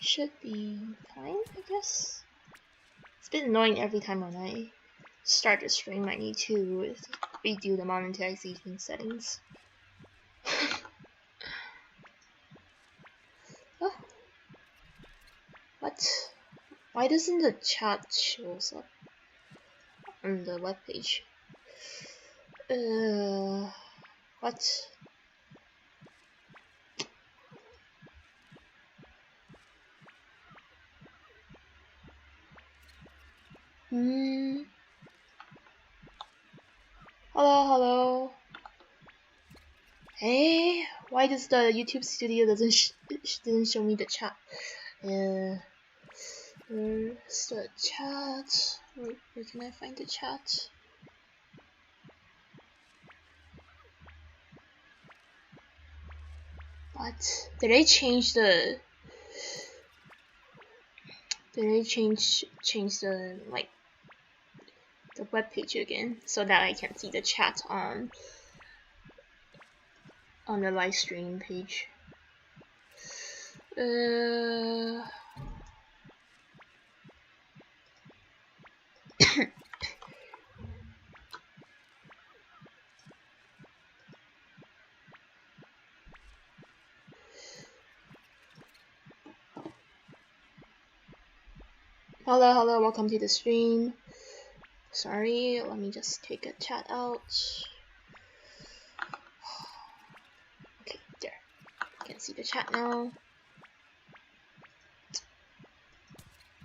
Should be fine, I guess. It's been annoying every time when I start the stream. I need to redo the monetization settings. Oh. What? Why doesn't the chat shows up on the webpage? What? Hello. Hey, why does the YouTube studio didn't show me the chat? Where's the chat? Where can I find the chat? What? Did they change the? Did they change the like the web page again so that I can see the chat on the live stream page? Hello, welcome to the stream. Sorry, let me just take a chat out. Okay, there. I can see the chat now.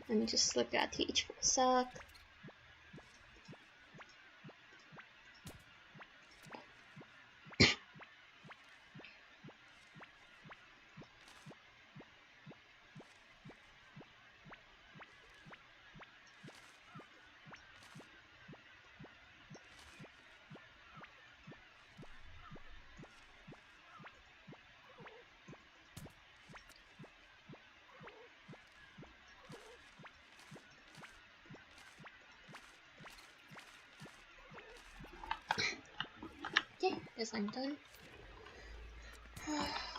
Let me just look at TH for a sec. Okay, guess I'm done.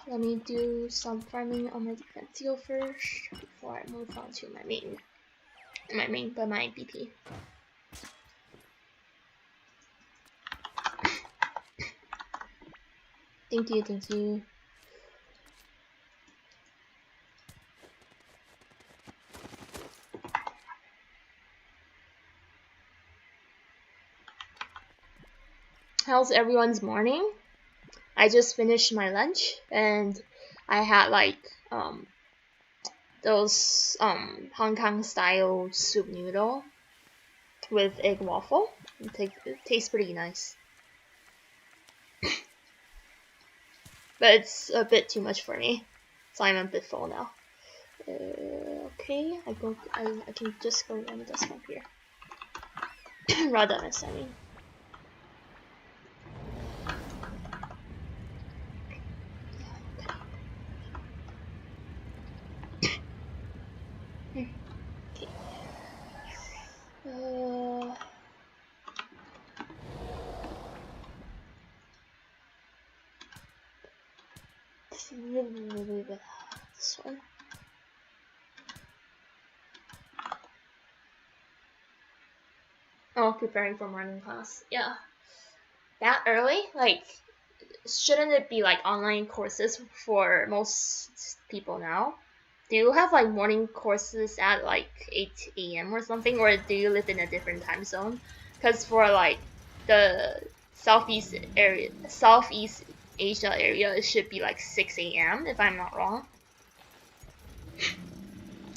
Let me do some farming on my defense seal first before I move on to my main BP. Thank you. How's everyone's morning? I just finished my lunch and I had like those Hong Kong style soup noodle with egg waffle. It tastes pretty nice. But it's a bit too much for me, so I'm a bit full now. Okay, I can just go on the desk from here. Rather than sending. Okay. This one. Oh, preparing for morning class. Yeah. That early? Like, shouldn't it be like online courses for most people now? Do you have like morning courses at like 8 a.m. or something, or do you live in a different time zone? Because for like the Southeast Asia area, it should be like 6 a.m. if I'm not wrong.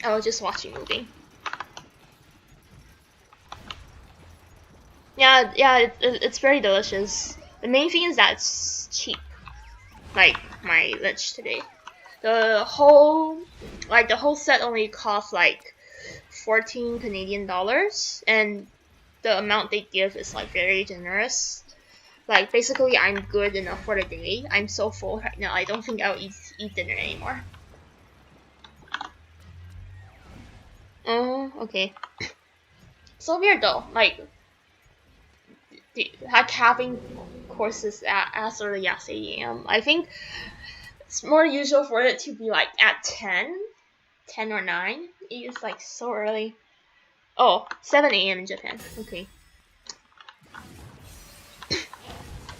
I was just watching movie. Yeah, it's very delicious. The main thing is that it's cheap. Like my lunch today. The whole set only cost like 14 Canadian dollars, and the amount they give is like very generous. Like basically I'm good enough for the day. I'm so full right now. I don't think I'll eat dinner anymore. Oh, okay. So weird though. Like having courses as early as 8 a.m. I think it's more usual for it to be like at 10 or 9. It's like so early. Oh, 7 a.m. in Japan. Okay.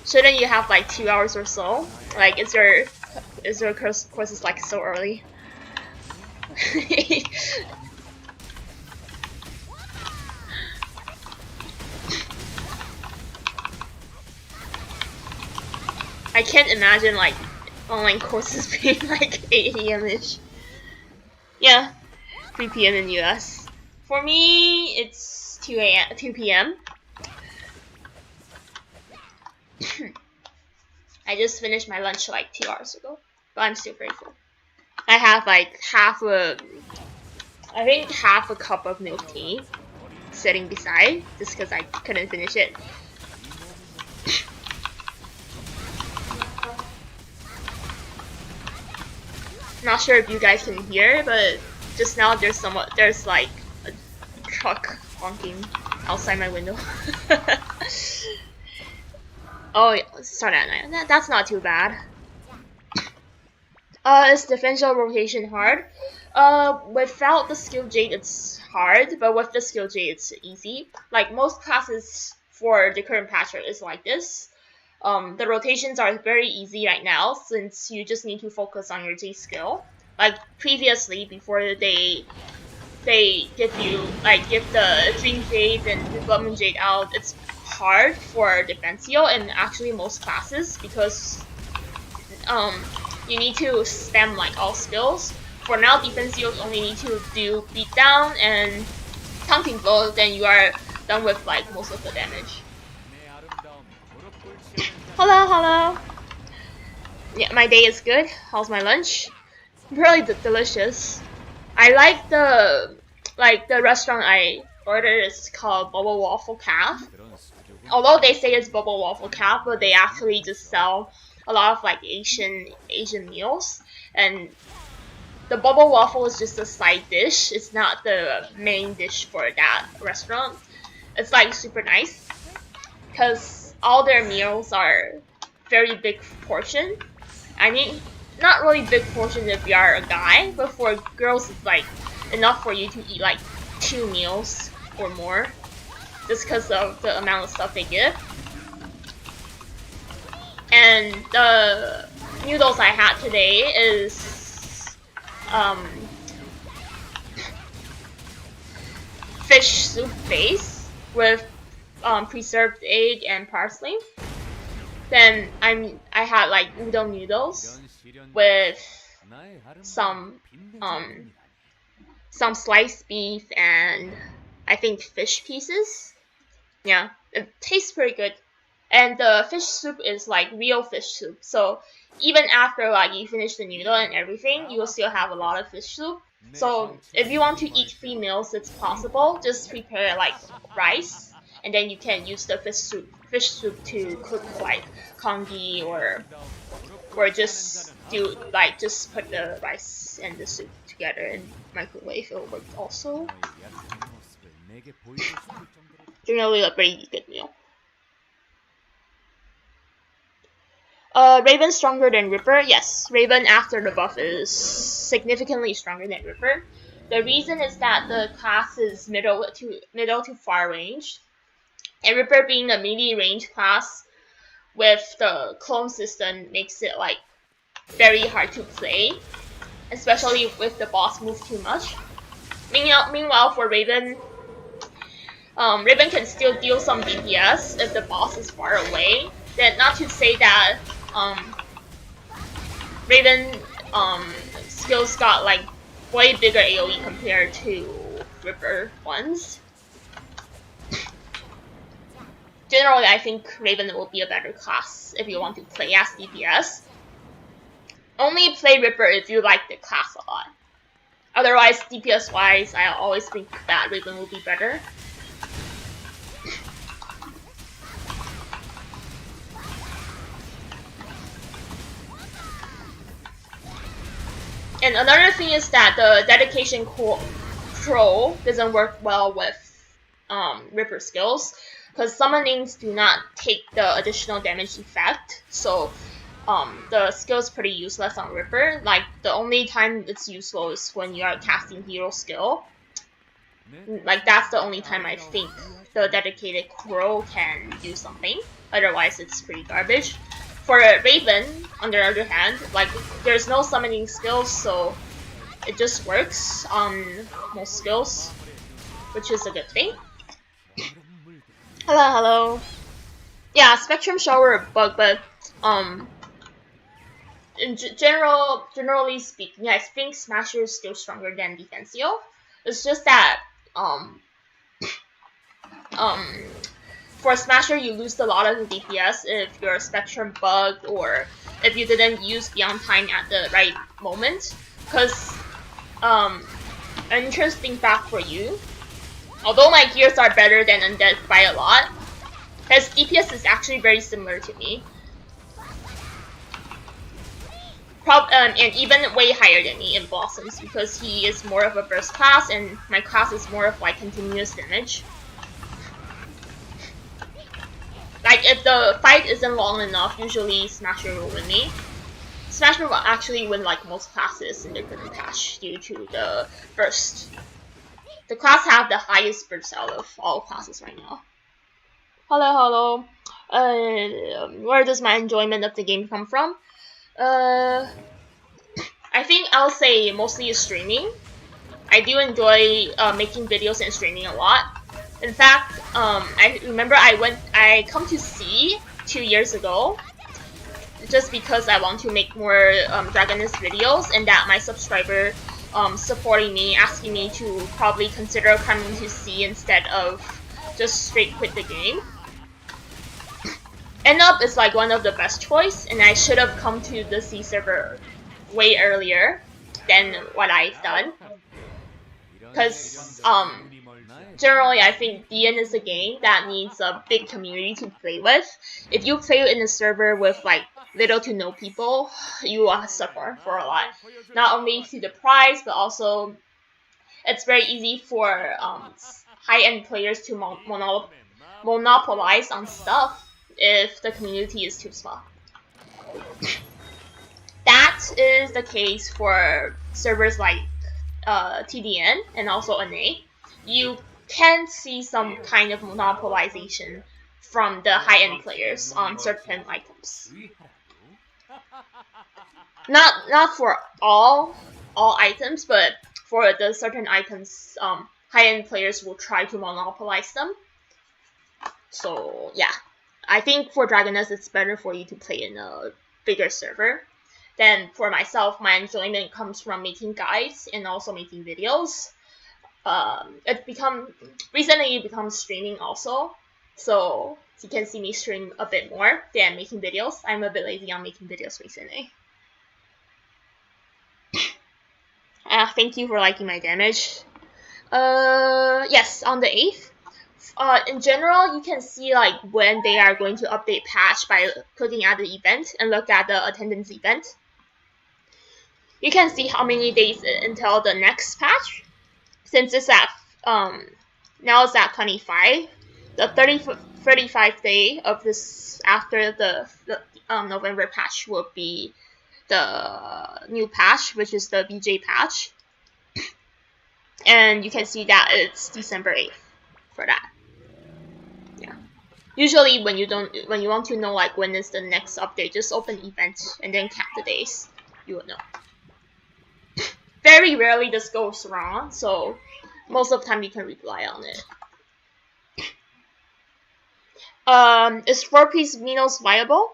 Shouldn't you have like 2 hours or so? Like, is your courses like so early? I can't imagine like online courses being like 8 a.m. ish. Yeah, 3 p.m. in US. For me, it's 2 p.m. I just finished my lunch like 2 hours ago, but I'm still very full. I have like half a cup of milk tea sitting beside just because I couldn't finish it. Not sure if you guys can hear, but just now there's like a truck honking outside my window. Oh, start at 9. That's not too bad. Is differential rotation hard? Without the skill jade, it's hard, but with the skill jade, it's easy. Like most classes for the current patch is like this. The rotations are very easy right now since you just need to focus on your J skill. Like previously, before they give the Dream Jade and Development Jade out, it's hard for Defensio and actually most classes because you need to spam like all skills. For now, Defensio only need to do beatdown and counting blow, then you are done with like most of the damage. Hello. Yeah, my day is good. How's my lunch? Really delicious. I like the restaurant I ordered is called Bubble Waffle Calf. Although they say it's Bubble Waffle Calf, but they actually just sell a lot of like Asian meals, and the bubble waffle is just a side dish. It's not the main dish for that restaurant. It's like super nice because all their meals are very big portion. I mean, not really big portion if you are a guy, but for girls it's like enough for you to eat like 2 meals or more, just because of the amount of stuff they give. And the noodles I had today is fish soup base with preserved egg and parsley. Then I had like udon noodles with some sliced beef and I think fish pieces. Yeah, it tastes pretty good. And the fish soup is like real fish soup. So even after like you finish the noodle and everything, you will still have a lot of fish soup. So if you want to eat 3 meals, it's possible. Just prepare like rice, and then you can use the fish soup to cook like congee or just put the rice and the soup together in microwave. It'll work also. Generally a pretty good meal. Raven stronger than Ripper? Yes, Raven after the buff is significantly stronger than Ripper. The reason is that the class is middle to far range, and Ripper being a melee range class with the clone system makes it like very hard to play, especially with the boss move too much. Meanwhile for Raven, Raven can still deal some DPS if the boss is far away. Then not to say that Raven skills got like way bigger AoE compared to Ripper ones. Generally, I think Raven will be a better class if you want to play as DPS. Only play Ripper if you like the class a lot. Otherwise, DPS wise, I always think that Raven will be better. And another thing is that the dedication crow doesn't work well with Ripper skills, because summonings do not take the additional damage effect. So the skill is pretty useless on Ripper. Like, the only time it's useful is when you are casting hero skill. Like, that's the only time I think the dedicated crow can do something. Otherwise, it's pretty garbage. For Raven, on the other hand, like, there's no summoning skills, so it just works on most skills, which is a good thing. Hello, hello. Yeah, Spectrum Shower bug, but in generally speaking, I think Smasher is still stronger than Defensio. It's just that for Smasher you lose a lot of the DPS if your Spectrum bugged or if you didn't use Beyond Time at the right moment. Because an interesting fact for you, although my gears are better than Undead by a lot, his DPS is actually very similar to me. And even way higher than me in Blossoms, because he is more of a burst class and my class is more of like continuous damage. Like, if the fight isn't long enough, usually Smasher will win me. Smasher will actually win like most classes in the current patch due to the burst. The class have the highest burst out of all classes right now. Hello, hello. Where does my enjoyment of the game come from? I think I'll say mostly streaming. I do enjoy making videos and streaming a lot. In fact, I remember I come to C 2 years ago, just because I want to make more Dragonist videos, and that my subscriber supporting me, asking me to probably consider coming to C instead of just straight quit the game. End up is like one of the best choice, and I should have come to the C server way earlier than what I've done. Because generally I think DN is a game that needs a big community to play with. If you play in a server with like little to no people, you will suffer for a lot. Not only to the price, but also it's very easy for high-end players to monopolize on stuff if the community is too small. That is the case for servers like TDN and also NA. You can see some kind of monopolization from the high-end players on certain items. Not for all items, but for the certain items, high-end players will try to monopolize them. So yeah, I think for Dragoness it's better for you to play in a bigger server. Then for myself, my enjoyment comes from making guides and also making videos. Recently it becomes streaming also, so you can see me stream a bit more than making videos. I'm a bit lazy on making videos recently. Thank you for liking my damage. Yes, on the 8th. In general, you can see like when they are going to update patch by clicking at the event and look at the attendance event. You can see how many days until the next patch. Since it's at now it's at 25, the 35th day of this after the November patch will be the new patch, which is the BJ patch, and you can see that it's December 8th for that. Yeah. Usually when you want to know like when is the next update, just open event and then count the days. You will know. Very rarely this goes wrong, so most of the time you can rely on it. Is 4-piece Minos viable?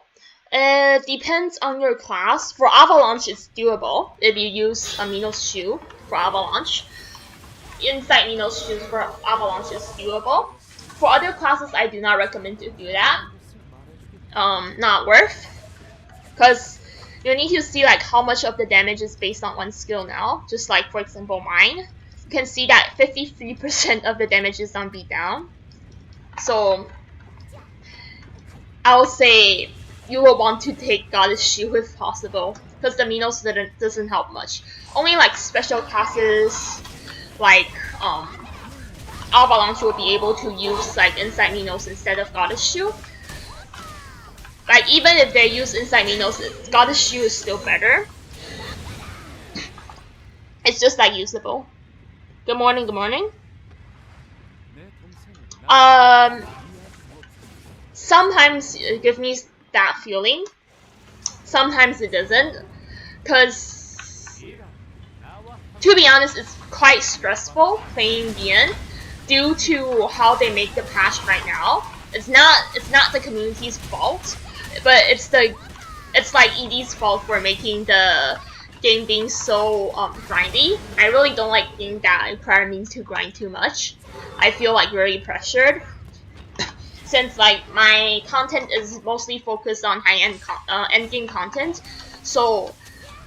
It depends on your class. For Avalanche, it's doable if you use a Minos shoe for Avalanche. Inside Minos shoes for Avalanche is doable. For other classes, I do not recommend to do that. Not worth, because you need to see like how much of the damage is based on one skill now. Just like for example mine, you can see that 53% of the damage is on beatdown. So I would say you will want to take Goddess Shield if possible, because the Minos doesn't help much. Only like special classes like Avalanche will be able to use like Insight Minos instead of Goddess Shield. Like even if they use Insight Minos, Goddess Shield is still better. It's just like usable. Good morning, good morning. Sometimes it gives me that feeling. Sometimes it doesn't. Because, to be honest, it's quite stressful playing DN due to how they make the patch right now. It's not the community's fault, but it's like ED's fault for making the game being so grindy. I really don't like being that require me to grind too much. I feel like very pressured since like my content is mostly focused on high-end endgame content, so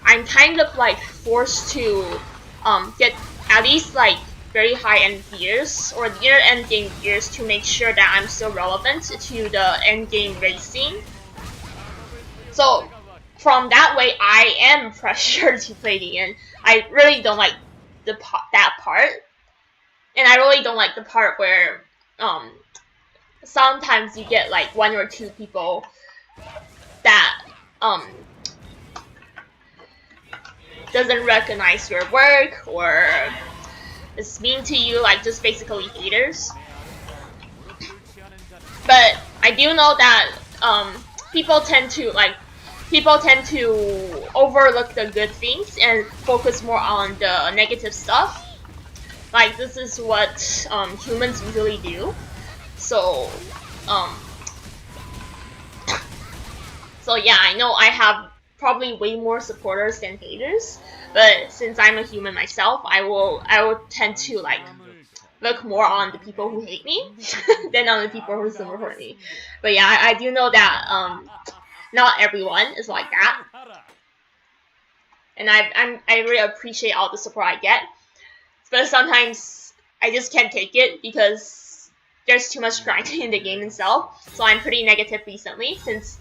I'm kind of like forced to get at least like very high-end gears or near endgame gears to make sure that I'm still relevant to the endgame racing. So from that way, I am pressured to play the end. I really don't like that part, and I really don't like the part where sometimes you get like 1 or 2 people that doesn't recognize your work or is mean to you, like just basically haters. But I do know that people tend to overlook the good things and focus more on the negative stuff. Like this is what humans usually do. So yeah, I know I have probably way more supporters than haters, but since I'm a human myself, I will tend to like look more on the people who hate me than on the people who support me. But yeah, I do know that not everyone is like that, and I really appreciate all the support I get, but sometimes I just can't take it because there's too much grinding in the game itself. So I'm pretty negative recently since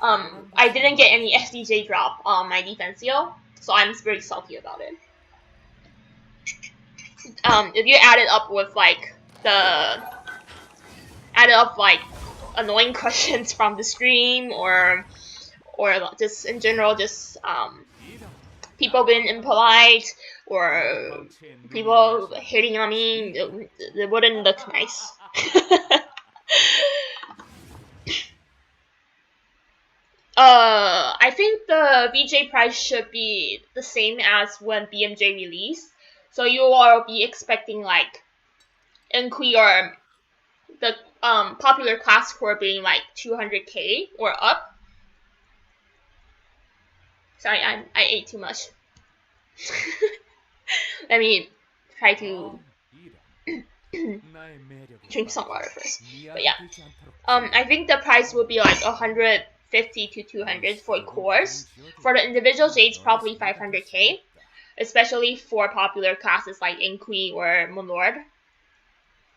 I didn't get any FDJ drop on my Defensio, so I'm very salty about it. If you add it up with like annoying questions from the stream or just in general, just people being impolite or people hating on me, it wouldn't look nice. I think the VJ price should be the same as when BMJ released. So you will be expecting like Enqui or the popular class core being like 200k or up. Sorry, I ate too much. Let me try to drink some water first. But yeah, I think the price will be like 150 to 200 for cores. For the individual jades, probably 500k, especially for popular classes like Enqui or Moonlord.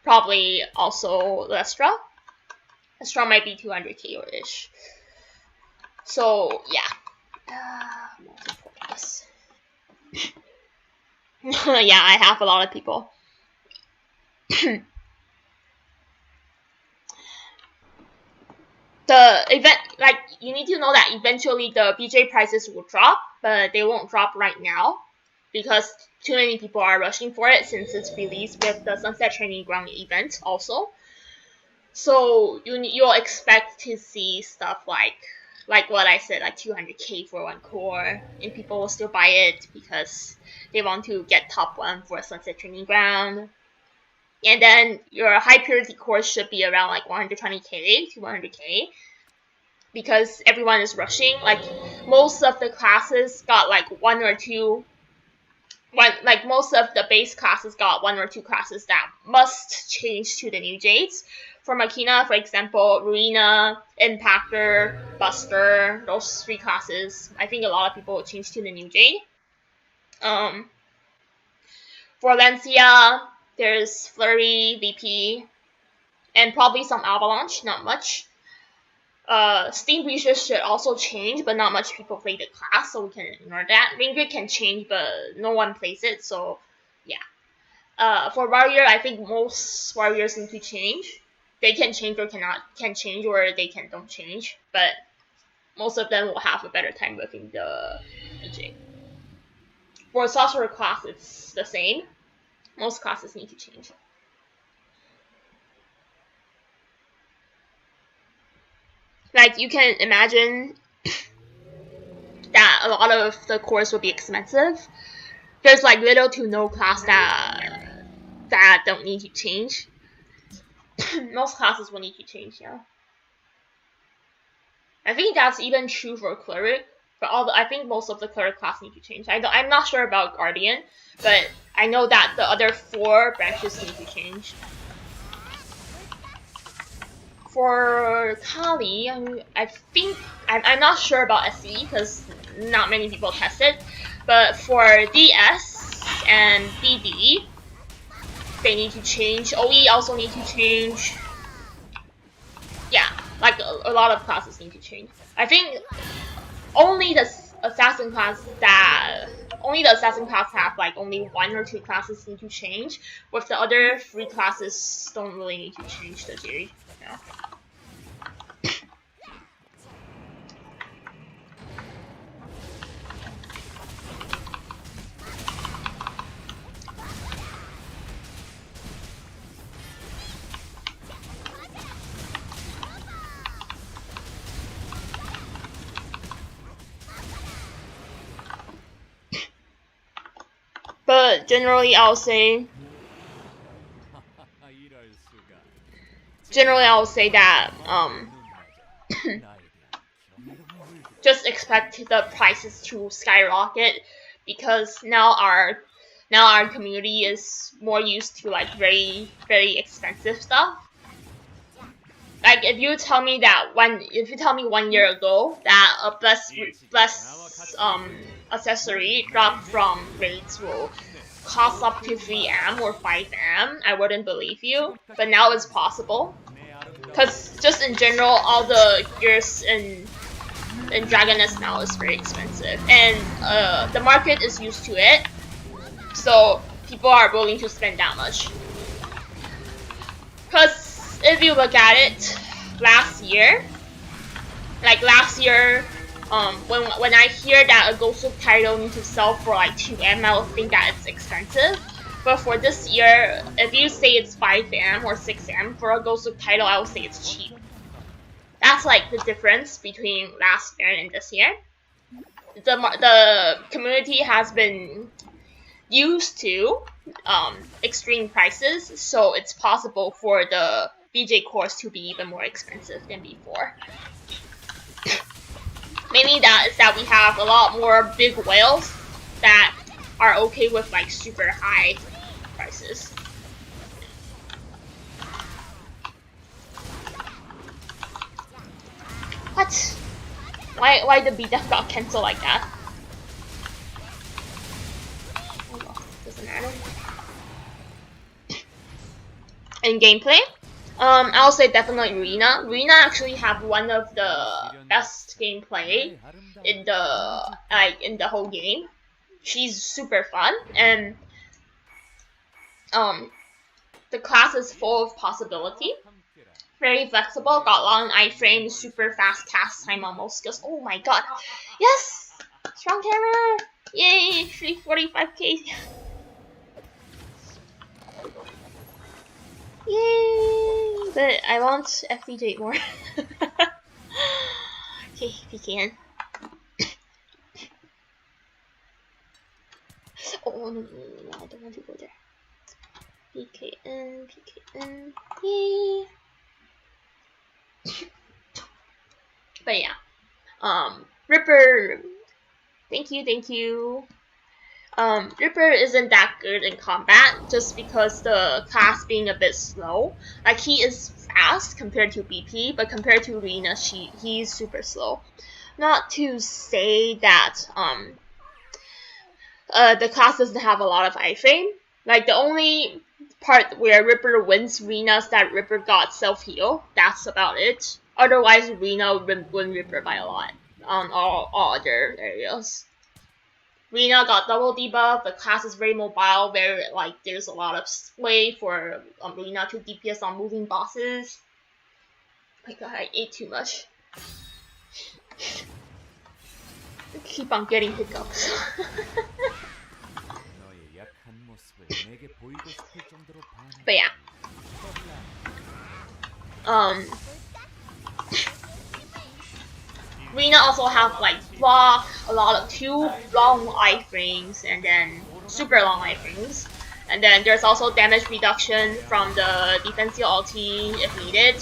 Probably also Lestra. Lestra might be 200k or ish. So yeah. Yeah, I have a lot of people. The event, like, you need to know that eventually the BJ prices will drop, but they won't drop right now because too many people are rushing for it since it's released with the Sunset Training Ground event also. So you'll expect to see stuff like what I said, like 200k for one core, and people will still buy it because they want to get top 1 for Sunset Training Ground. And then your high purity core should be around like 120k to 100k because everyone is rushing. Like most of the classes got like most of the base classes got 1 or 2 classes that must change to the new Jades. For Makina, for example, Rina, Impactor, Buster, those 3 classes, I think a lot of people will change to the new Jade. For Lancia, there's Flurry, VP, and probably some Avalanche, not much. Steam Breaches should also change, but not much people play the class, so we can ignore that. Ringrid can change, but no one plays it, so yeah. For Warrior, I think most Warriors need to change. They can change or can change, or they don't change, but most of them will have a better time working the BJ. For Sorcerer class, it's the same. Most classes need to change. Like, you can imagine that a lot of the cores will be expensive. There's like little to no class that don't need to change. Most classes will need to change, yeah. I think that's even true for Cleric. I think most of the Cleric class need to change. I'm not sure about Guardian, but I know that the other 4 branches need to change. For Kali, I think I'm not sure about SE because not many people test it, but for DS and DD, they need to change. OE also need to change. Yeah, like a lot of classes need to change. I think only the assassin class have like only 1 or 2 classes need to change. With the other 3 classes don't really need to change the theory. Yeah. But generally, I'll say that just expect the prices to skyrocket because now our community is more used to like very expensive stuff. Like if you tell me 1 year ago that a bless accessory dropped from raids will cost up to 3M or 5M, I wouldn't believe you. But now it's possible. Because just in general, all the gears in Dragoness now is very expensive. And the market is used to it. So people are willing to spend that much. Because if you look at it, last year, when I hear that a Ghost of title needs to sell for like 2M, I will think that it's expensive. But for this year, if you say it's 5M or 6M for a Ghost of title, I will say it's cheap. That's like the difference between last year and this year. The community has been used to extreme prices, so it's possible for the BJ cores to be even more expensive than before. Mainly that is that we have a lot more big whales that are okay with like super high prices. What? Why the B-Death got cancelled like that? Oh well, doesn't matter. In gameplay, I'll say definitely Rina. Rina actually have one of the best gameplay in the whole game. She's super fun, and the class is full of possibility. Very flexible, got long iframe, super fast cast time on most skills. Oh my god. Yes! Strong camera! Yay! 345k. Yay! But I want FPJ more. Okay, PKN. Oh no, I don't want to go there. PKN. Yay! But yeah, Ripper, thank you. Ripper isn't that good in combat just because the class being a bit slow. Like he is fast compared to BP, but compared to Rina, he's super slow. Not to say that the class doesn't have a lot of iframe. Like the only part where Ripper wins Rina is that Ripper got self-heal. That's about it. Otherwise, Rina would Ripper by a lot on all other areas. Rina got double debuff. The class is very mobile. Very like there's a lot of way for Rina to DPS on moving bosses. Oh my god, I ate too much. I keep on getting hiccups. But yeah. Rina also have like block, a lot of 2 long iframes, and then super long iframes. And then there's also damage reduction from the defensive ulti if needed.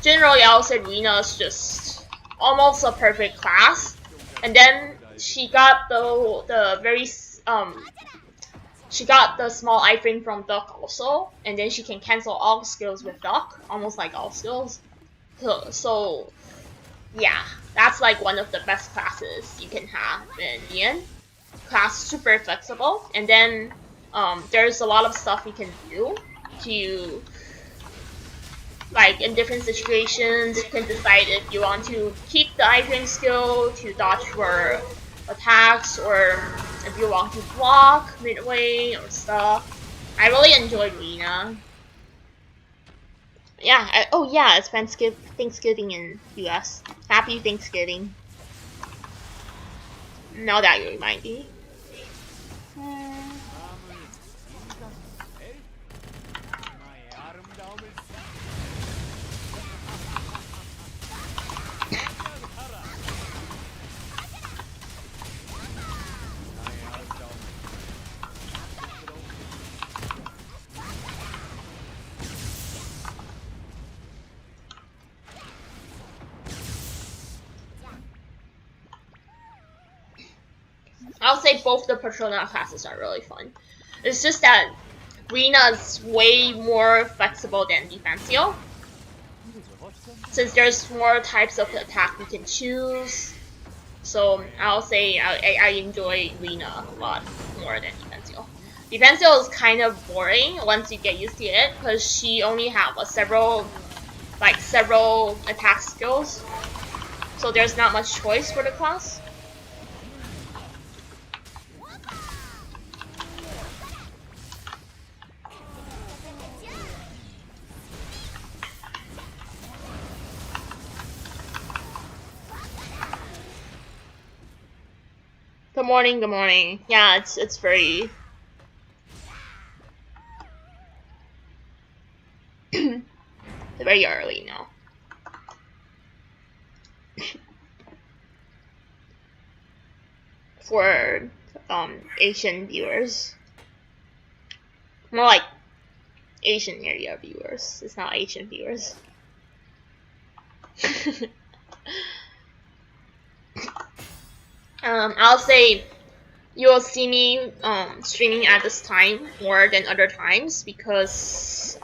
Generally, I would say Rina is just almost a perfect class. And then she got the very she got the small iframe from Duck also, and then she can cancel all skills with Duck, almost like all skills. So yeah, that's like one of the best classes you can have in Ian. Class super flexible, and then there's a lot of stuff you can do to, like in different situations, you can decide if you want to keep the iframe skill to dodge for attacks, or if you want to block midway or stuff. I really enjoyed Rina. Yeah, oh yeah, it's Thanksgiving in US. Happy Thanksgiving. Now that you remind me. I'll say both the Persona classes are really fun. It's just that Rina's way more flexible than Defensio, since there's more types of attack you can choose. So I'll say I enjoy Rina a lot more than Defensio. Defensio is kind of boring once you get used to it, because she only has several attack skills, so there's not much choice for the class. Good morning, good morning. Yeah, it's very very early now. For Asian viewers. More like Asian area viewers. It's not Asian viewers. I'll say you'll see me streaming at this time more than other times because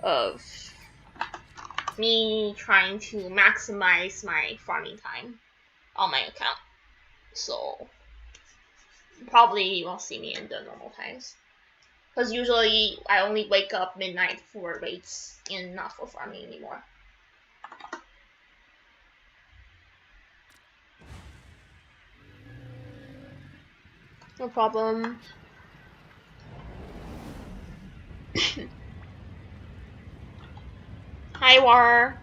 of me trying to maximize my farming time on my account. So probably you won't see me in the normal times, because usually I only wake up midnight for raids and not for farming anymore. No problem. Hi, War.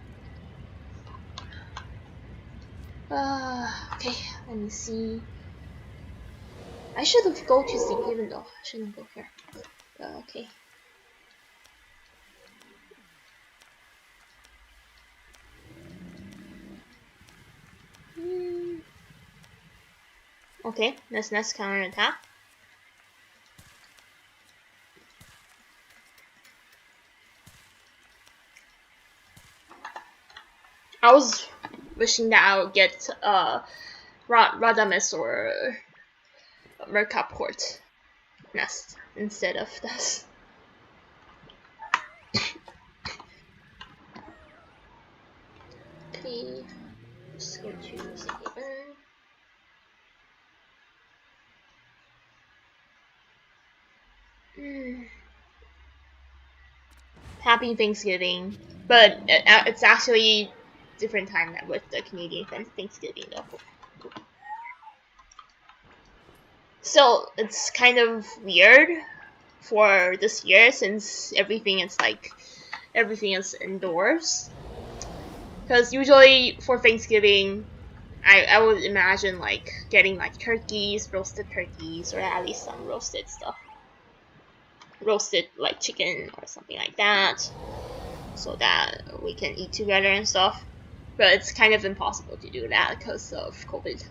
Okay, let me see. I should go to sleep even though I shouldn't go here. Okay. Okay, let's next counter attack. I was wishing that I would get Radames or Mercaport nest instead of this. Okay, let's go to Haven. Happy Thanksgiving. But it's actually different time than with the Canadian Thanksgiving though. So it's kind of weird for this year since everything is indoors. Because usually for Thanksgiving, I would imagine like getting like turkeys, roasted turkeys, or at least some roasted stuff. Roasted like chicken or something like that, so that we can eat together and stuff. But it's kind of impossible to do that because of COVID.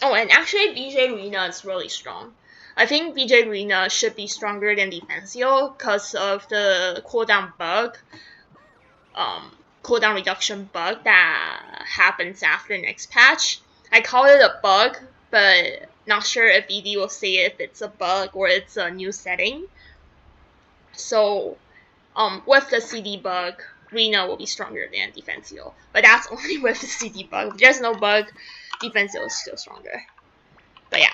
Oh, and actually, BJ Rina is really strong. I think BJ Rina should be stronger than Defensio because of the cooldown bug, cooldown reduction bug that happens after the next patch. I call it a bug, but not sure if ED will say if it's a bug or it's a new setting. So, with the CD bug, Rina will be stronger than Defensio, but that's only with the CD bug. If there's no bug, Defensio is still stronger. But yeah.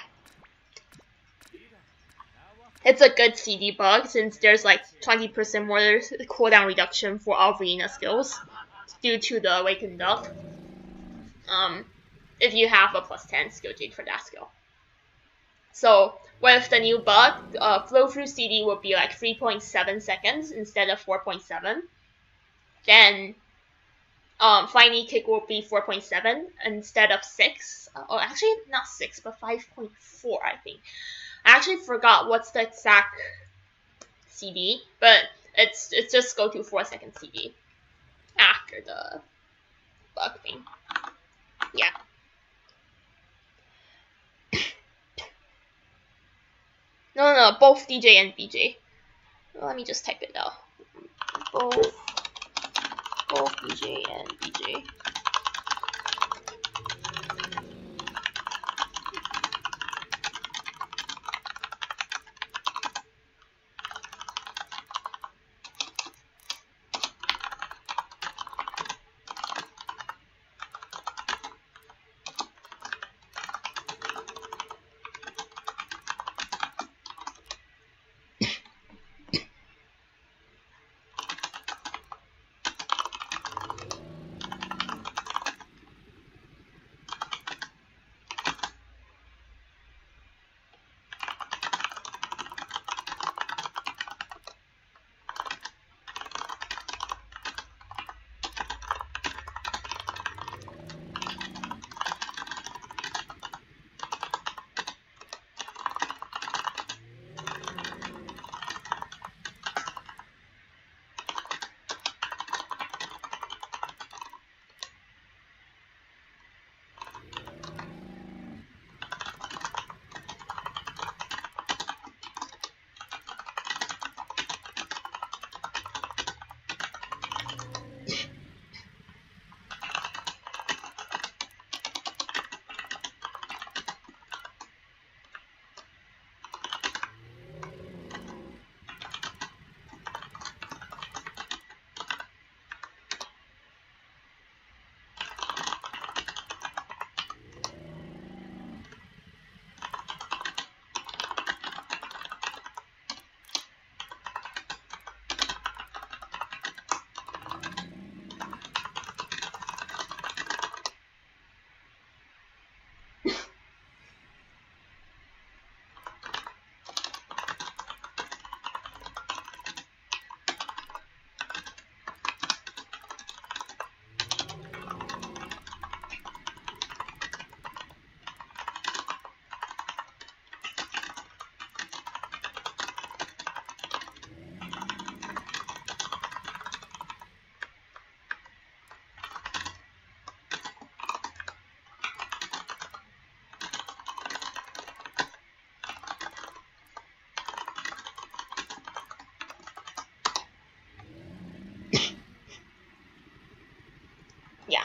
It's a good CD bug since there's like 20% more cooldown reduction for all Rina skills due to the Awakened Duck. If you have a +10 skill jade for that skill. So with the new bug, flow through CD will be like 3.7 seconds instead of 4.7. Then Flying Kick will be 4.7 instead of 6. Oh, actually not 6, but 5.4 I think. I actually forgot what's the exact CD, but it's just go to 4-second CD after the bug thing. Yeah. No, both DJ and BJ. Let me just type it out. Both DJ and BJ.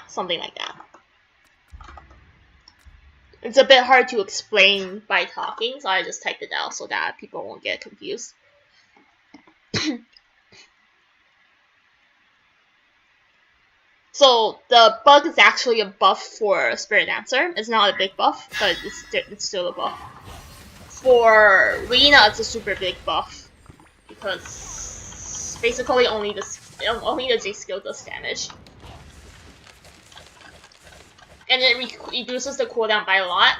something like that. It's a bit hard to explain by talking, so I just typed it out so that people won't get confused. So the bug is actually a buff for Spirit Dancer. It's not a big buff, but it's still a buff. For Rina, it's a super big buff because basically only the J skill does damage, and it reduces the cooldown by a lot.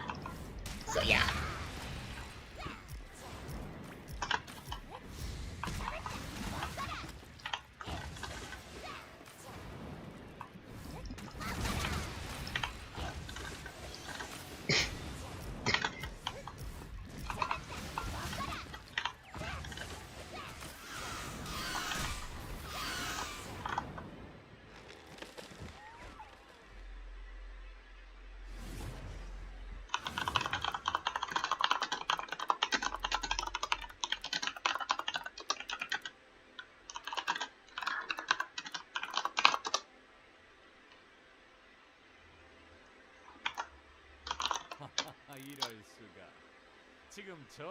So yeah.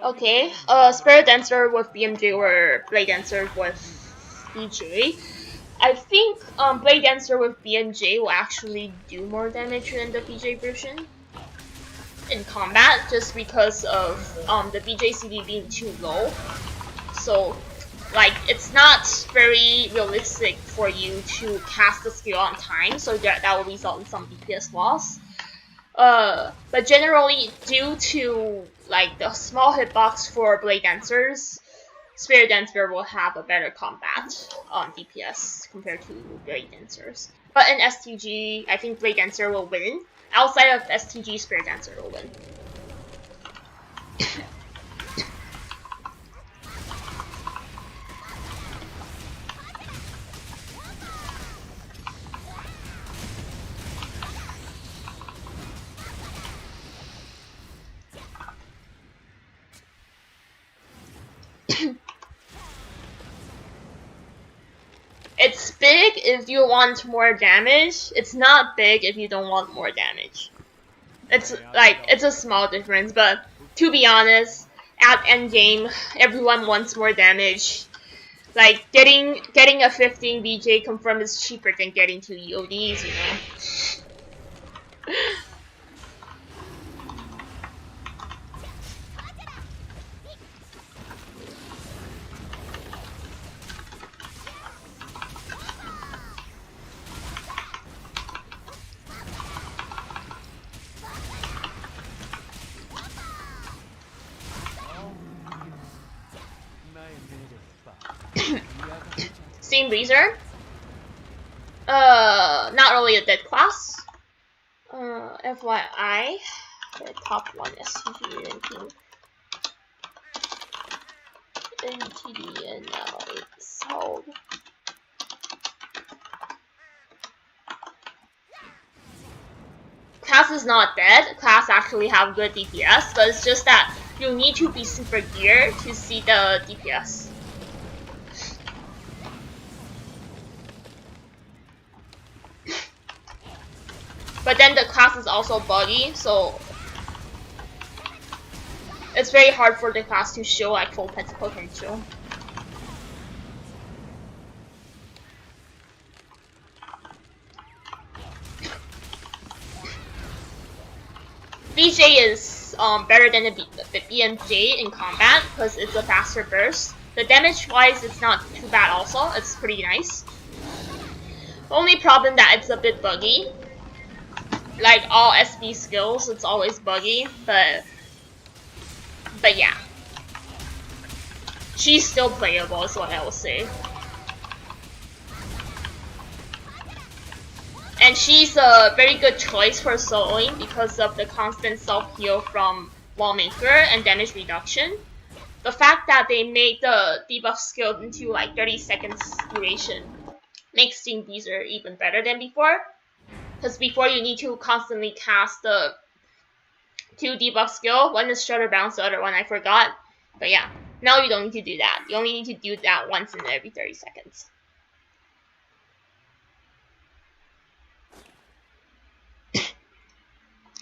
Okay, Spirit Dancer with BMJ or Blade Dancer with BJ. I think Blade Dancer with BMJ will actually do more damage than the BJ version in combat, just because of the BJ CD being too low. So, like, it's not very realistic for you to cast the skill on time, so that will result in some DPS loss. But generally, due to like the small hitbox for Blade Dancers, Spirit Dancer will have a better combat on DPS compared to Blade Dancers. But in STG, I think Blade Dancer will win. Outside of STG, Spirit Dancer will win. It's big if you want more damage. It's not big if you don't want more damage. It's like, it's a small difference, but to be honest, at endgame, everyone wants more damage. Like, getting a 15 BJ confirm is cheaper than getting 2 EODs, you know? Steam Breezer? Not really a dead class. FYI, the top one is ranking NTD, and now it's sold. Class is not dead. Class actually have good DPS, but it's just that you need to be super geared to see the DPS. But then the class is also buggy, so it's very hard for the class to show like full potential. BJ is better than the BMJ in combat because it's a faster burst. The damage wise, it's not too bad also. It's pretty nice. Only problem that it's a bit buggy. Like all SB skills, it's always buggy, but yeah. She's still playable is what I will say. And she's a very good choice for soloing because of the constant self-heal from Wallmaker and damage reduction. The fact that they made the debuff skill into like 30 seconds duration makes Steam Breezer even better than before. Because before you need to constantly cast the 2 debuff skill. One is Shutter Bounce, the other one I forgot. But yeah, now you don't need to do that. You only need to do that once in every 30 seconds.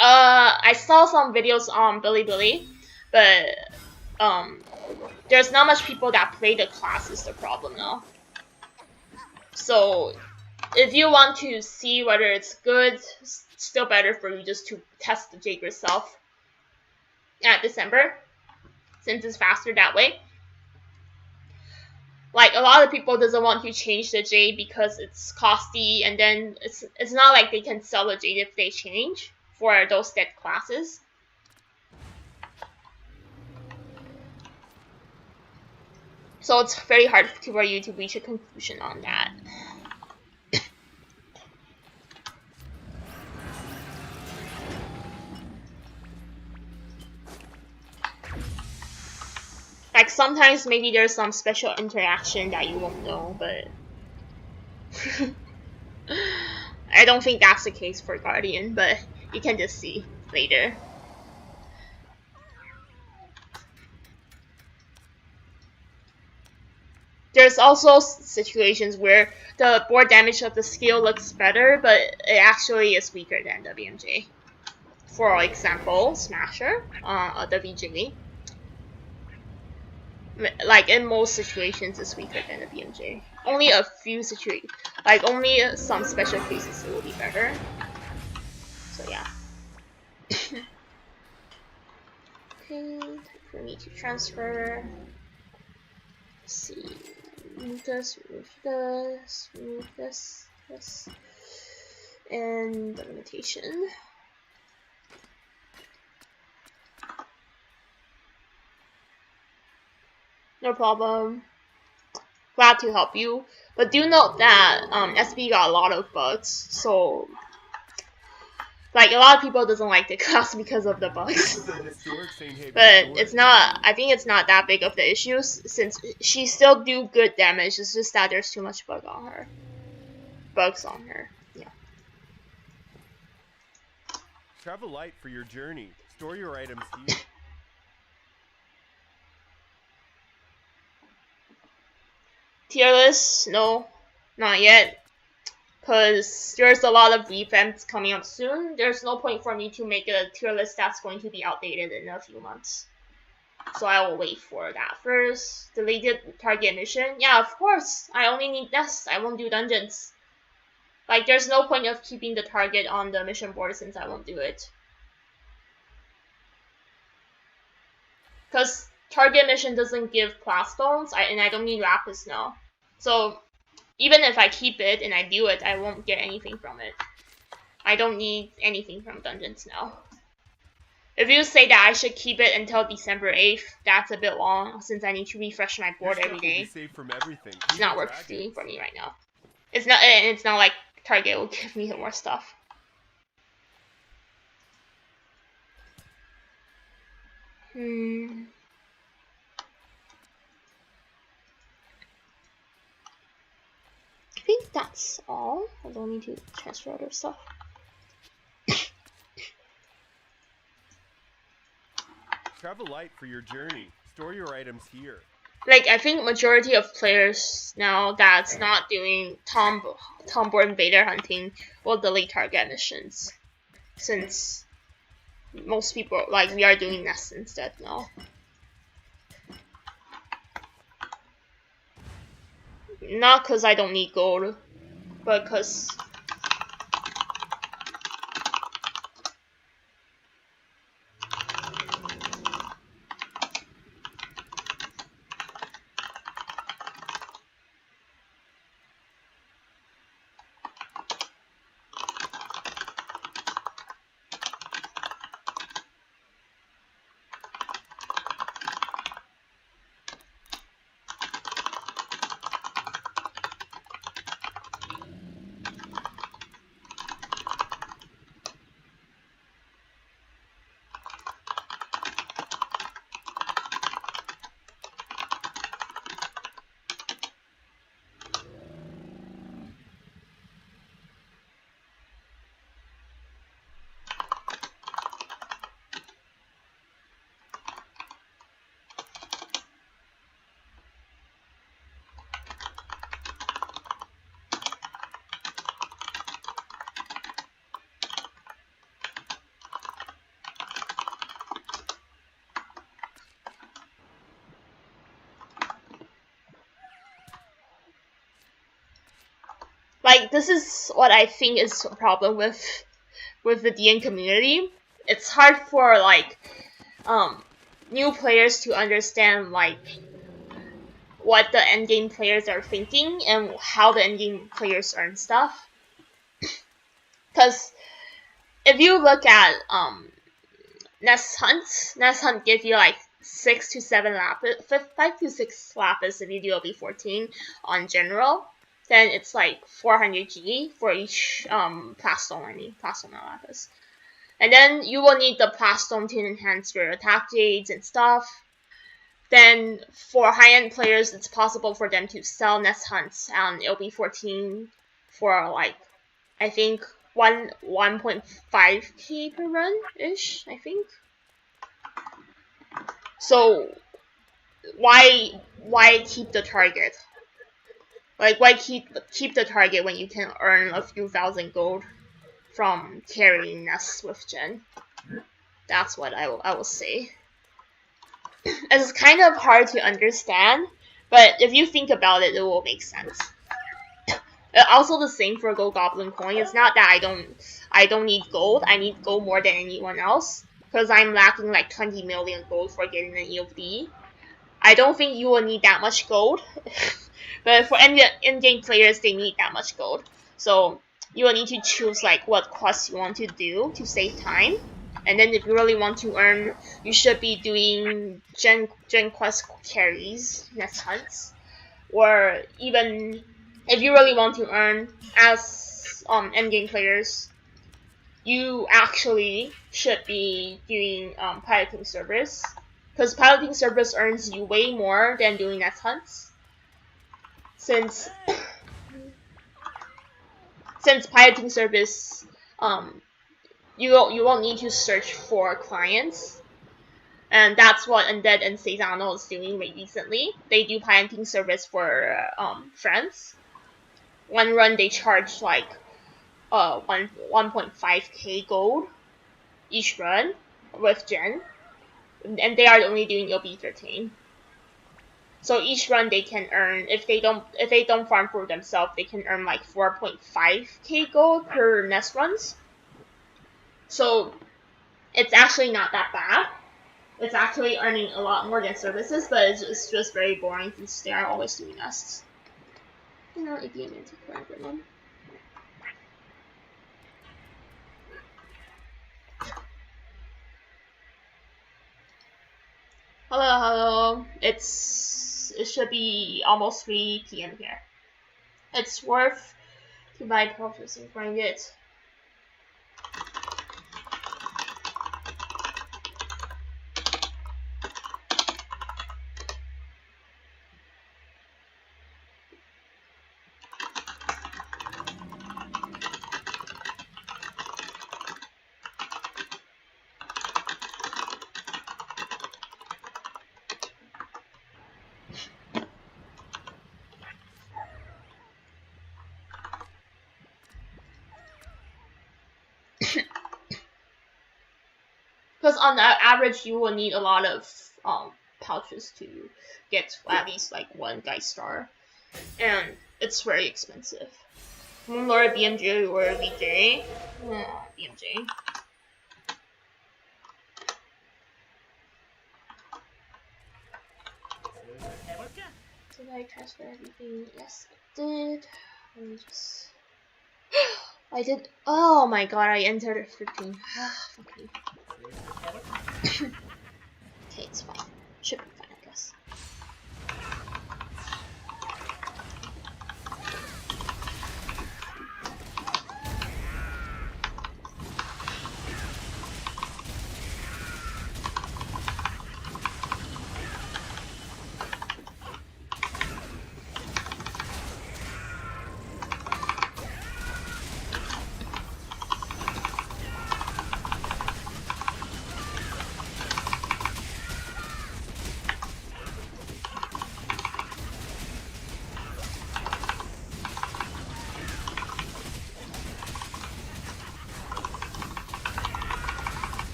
I saw some videos on Bilibili, but there's not much people that play the class is the problem now. So if you want to see whether it's good, it's still better for you just to test the jig yourself at December, since it's faster that way. Like, a lot of people doesn't want to change the jade because it's costly, and then it's not like they can sell the jade if they change for those dead classes. So it's very hard for you to reach a conclusion on that. Like, sometimes maybe there's some special interaction that you won't know, but I don't think that's the case for Guardian, but you can just see later. There's also situations where the board damage of the skill looks better, but it actually is weaker than the BMJ. For example, Smasher, the VJ. Like, in most situations, it's weaker than the BMJ. Only a few situations, like only some special cases it will be better. So yeah. Okay, time for me to transfer. Let's see. Remove this, remove this, remove this, this, and the limitation. No problem. Glad to help you. But do note that SB got a lot of bugs, so like a lot of people doesn't like the class because of the bugs. But it's not, I think it's not that big of the issue since she still do good damage. It's just that there's too much bugs on her. Yeah. Travel light for your journey. Store your items here. Tier list? No, not yet. Because there's a lot of revamps coming up soon. There's no point for me to make a tier list that's going to be outdated in a few months. So I will wait for that first. Deleted target mission? Yeah, of course. I only need nests. I won't do dungeons. Like, there's no point of keeping the target on the mission board since I won't do it. Because target mission doesn't give class stones, and I don't need lapis now. So even if I keep it and I do it, I won't get anything from it. I don't need anything from dungeons now. If you say that I should keep it until December 8th, that's a bit long since I need to refresh my board every day. It's not working for me right now. It's not like Target will give me more stuff. I think that's all. I don't need to transfer other stuff. Travel light for your journey. Store your items here. Like, I think majority of players now that's not doing Tomboard Invader hunting will delete target missions. Since most people, like, we are doing nests instead now. Not because I don't need gold, but because like this is what I think is a problem with the DN community. It's hard for like new players to understand like what the endgame players are thinking and how the endgame players earn stuff. Because if you look at Nest Hunt gives you like 6 to 7 lapis, 5 to 6 lapis if you do LB14 on general. Then it's like 400G for each plastone lapis. And then you will need the plastone to enhance your attack jades and stuff. Then for high-end players, it's possible for them to sell Nest Hunts on LB14 for like, I think 1.5k per run ish, I think. So why keep the target? Like why keep the target when you can earn a few thousand gold from carrying Nests with Gen? That's what I will say. It's kind of hard to understand, but if you think about it, it will make sense. Also the same for Gold Goblin Coin. It's not that I don't need gold. I need gold more than anyone else because I'm lacking like 20 million gold for getting an EOD. I don't think you will need that much gold, but for in-game players, they need that much gold. So you will need to choose like what quests you want to do to save time. And then if you really want to earn, you should be doing Gen quest carries, Nest Hunts. Or even if you really want to earn as endgame players, you actually should be doing piloting service. Because piloting service earns you way more than doing Nest Hunts. Since piloting service you won't need to search for clients, and that's what Undead and Seizano is doing recently. They do piloting service for friends. One run they charge like 1.5k gold each run with Gen, and they are only doing LB13. So each run they can earn, if they don't farm for themselves, they can earn like 4.5k gold per nest runs. So it's actually not that bad. It's actually earning a lot more than services, but it's just very boring since they are always doing nests. You know, it'd be a Antiquarian. Hello. It should be almost 3 p.m. here. It's worth to buy profits and grind it. Because on average, you will need a lot of pouches to get at least like 1 guy star, and it's very expensive. Moonlord, BMJ, or VJ. BMJ. Did I transfer everything? Yes, I did. Let me just. I did. Oh my god! I entered a freaking. Okay. Okay, it's fine. Should be fine, I guess.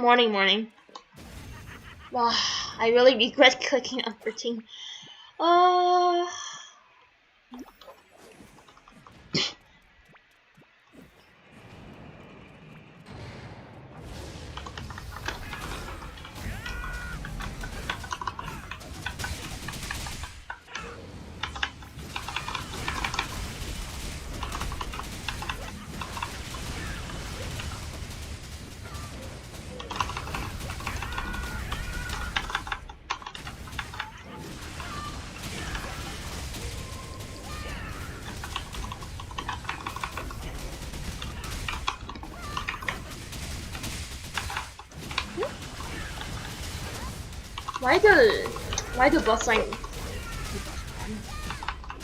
Morning. Wow, I really regret clicking on 13. Why the bus line?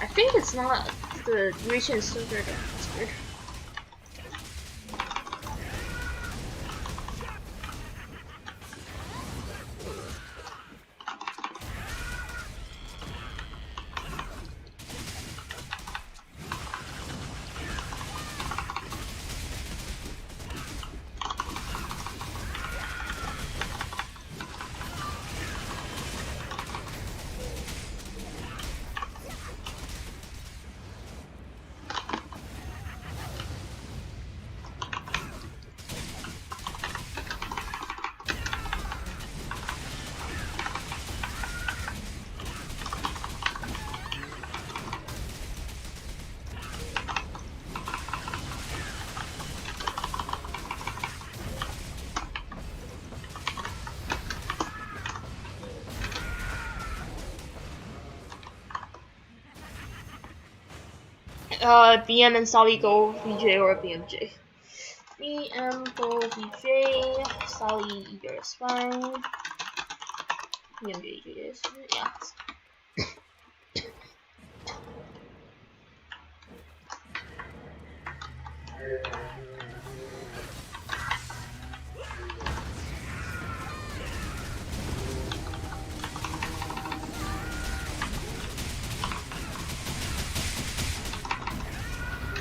I think it's not the duration is so good. That's weird. BM and Sally go VJ or BMJ. BM go VJ, Sally either is fine. BMJ is, yeah.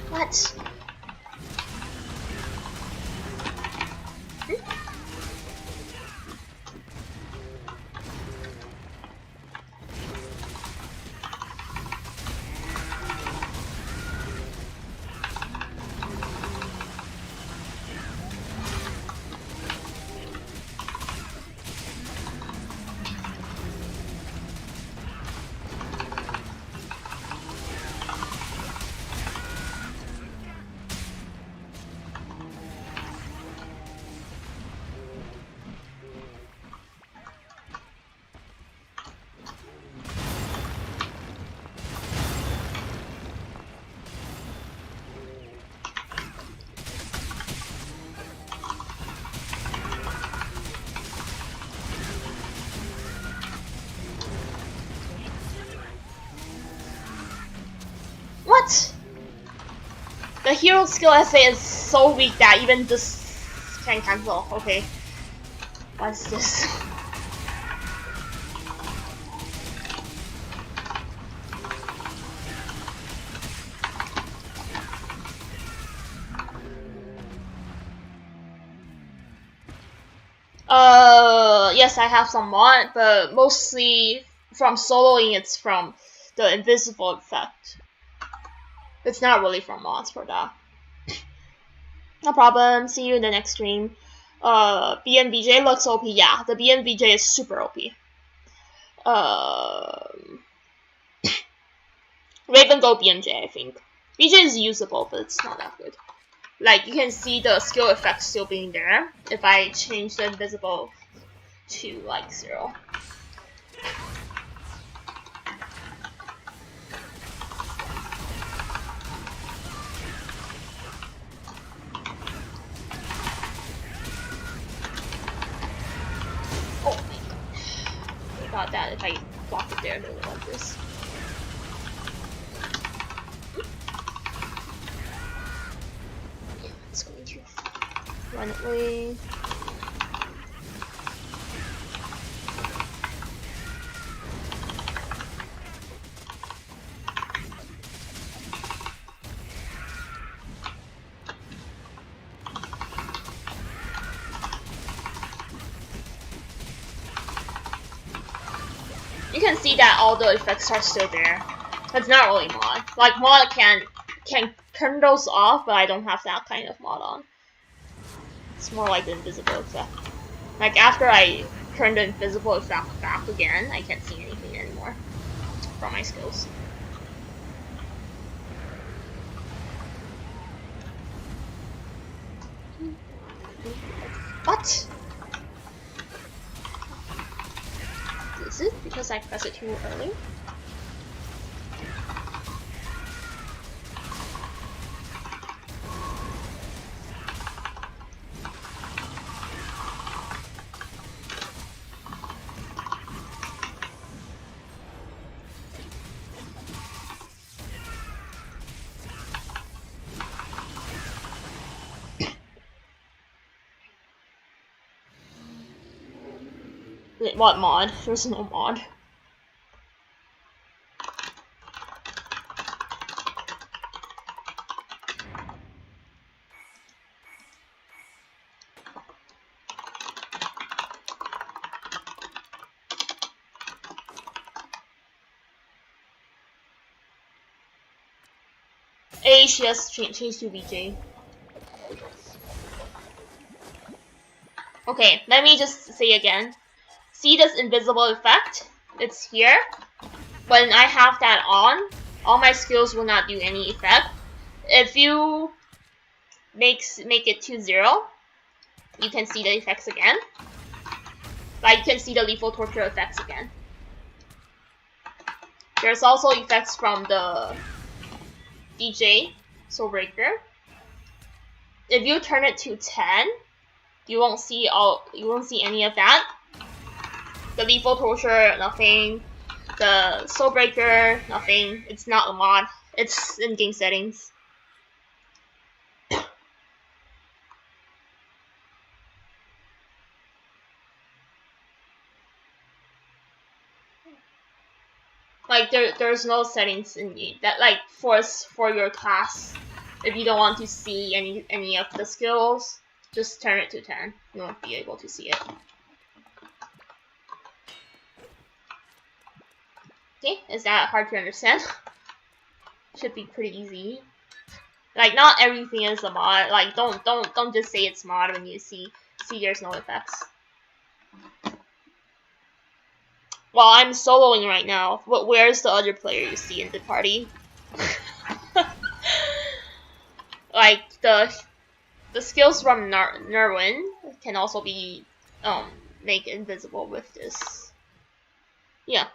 What? What? The hero skill essay is so weak that even this can cancel. Okay. What's this? Yes, I have some mod, but mostly from soloing, it's from the invisible effect. It's not really from mods for that. No problem. See you in the next stream. BNVJ looks OP. Yeah, the BNVJ is super OP. Raven go BNJ, I think. BJ is usable, but it's not that good. Like, you can see the skill effect still being there if I change the invisible to, like, 0. Oh my god. I thought that if I block it there, they would want this. It's going to run away. you can see that all the effects are still there. It's not really mod. Like mod can turn those off, but I don't have that kind of mod on. It's more like the invisible effect. Like after I turn the invisible effect back again, I can't see anything anymore from my skills. What? Is it because I pressed it too early? What mod? There's no mod. Yes, change to BJ. Okay, let me just say again. See this invisible effect? It's here. When I have that on, all my skills will not do any effect. If you make it to 0, you can see the effects again. Like you can see the lethal torture effects again. There's also effects from the DJ Soul Breaker. If you turn it to 10, you won't see any of that. The lethal torture, nothing. The Soul Breaker, nothing. It's not a mod. It's in game settings. Like there's no settings in that like for your class. If you don't want to see any of the skills, just turn it to 10. You won't be able to see it. Okay, is that hard to understand? Should be pretty easy. Like not everything is a mod. Like don't just say it's mod when you see there's no effects. Well, I'm soloing right now. But where's the other player you see in the party? Like the skills from Nerwin can also be make invisible with this. Yeah.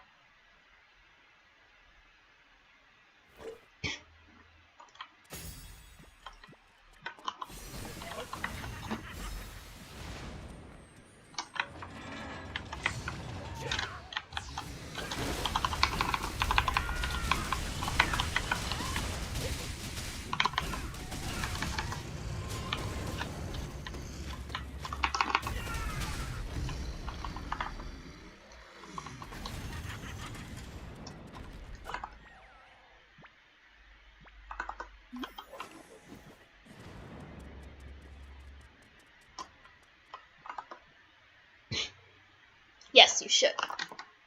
Yes, you should.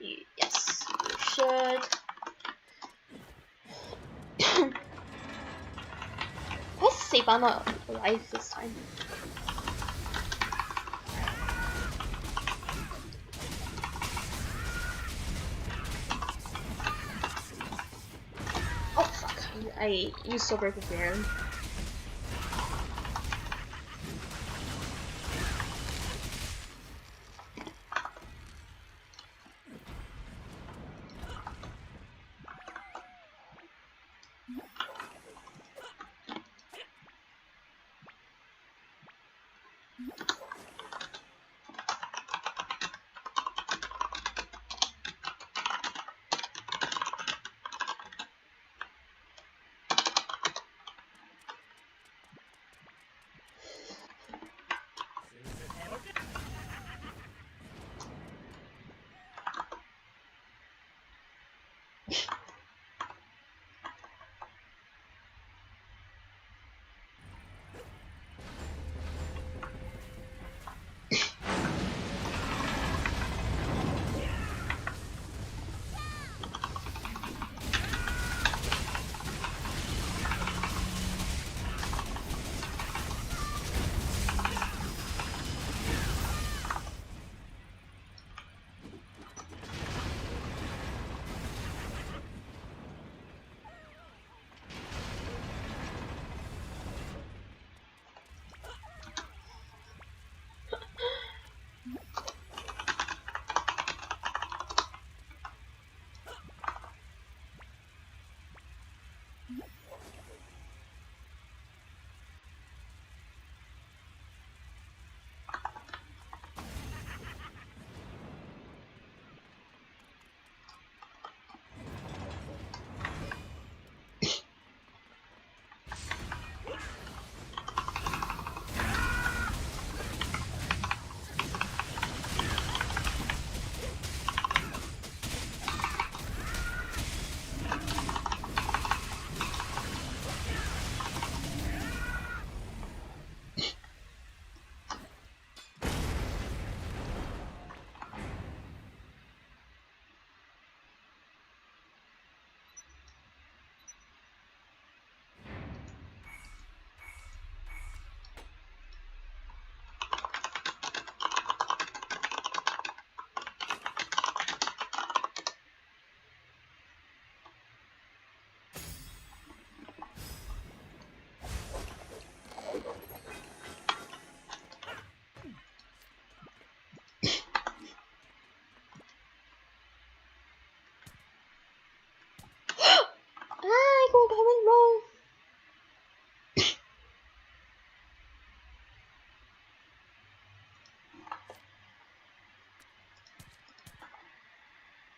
Yes, you should. Let's see if I'm not alive this time. Oh fuck! I used Soul Breaker again.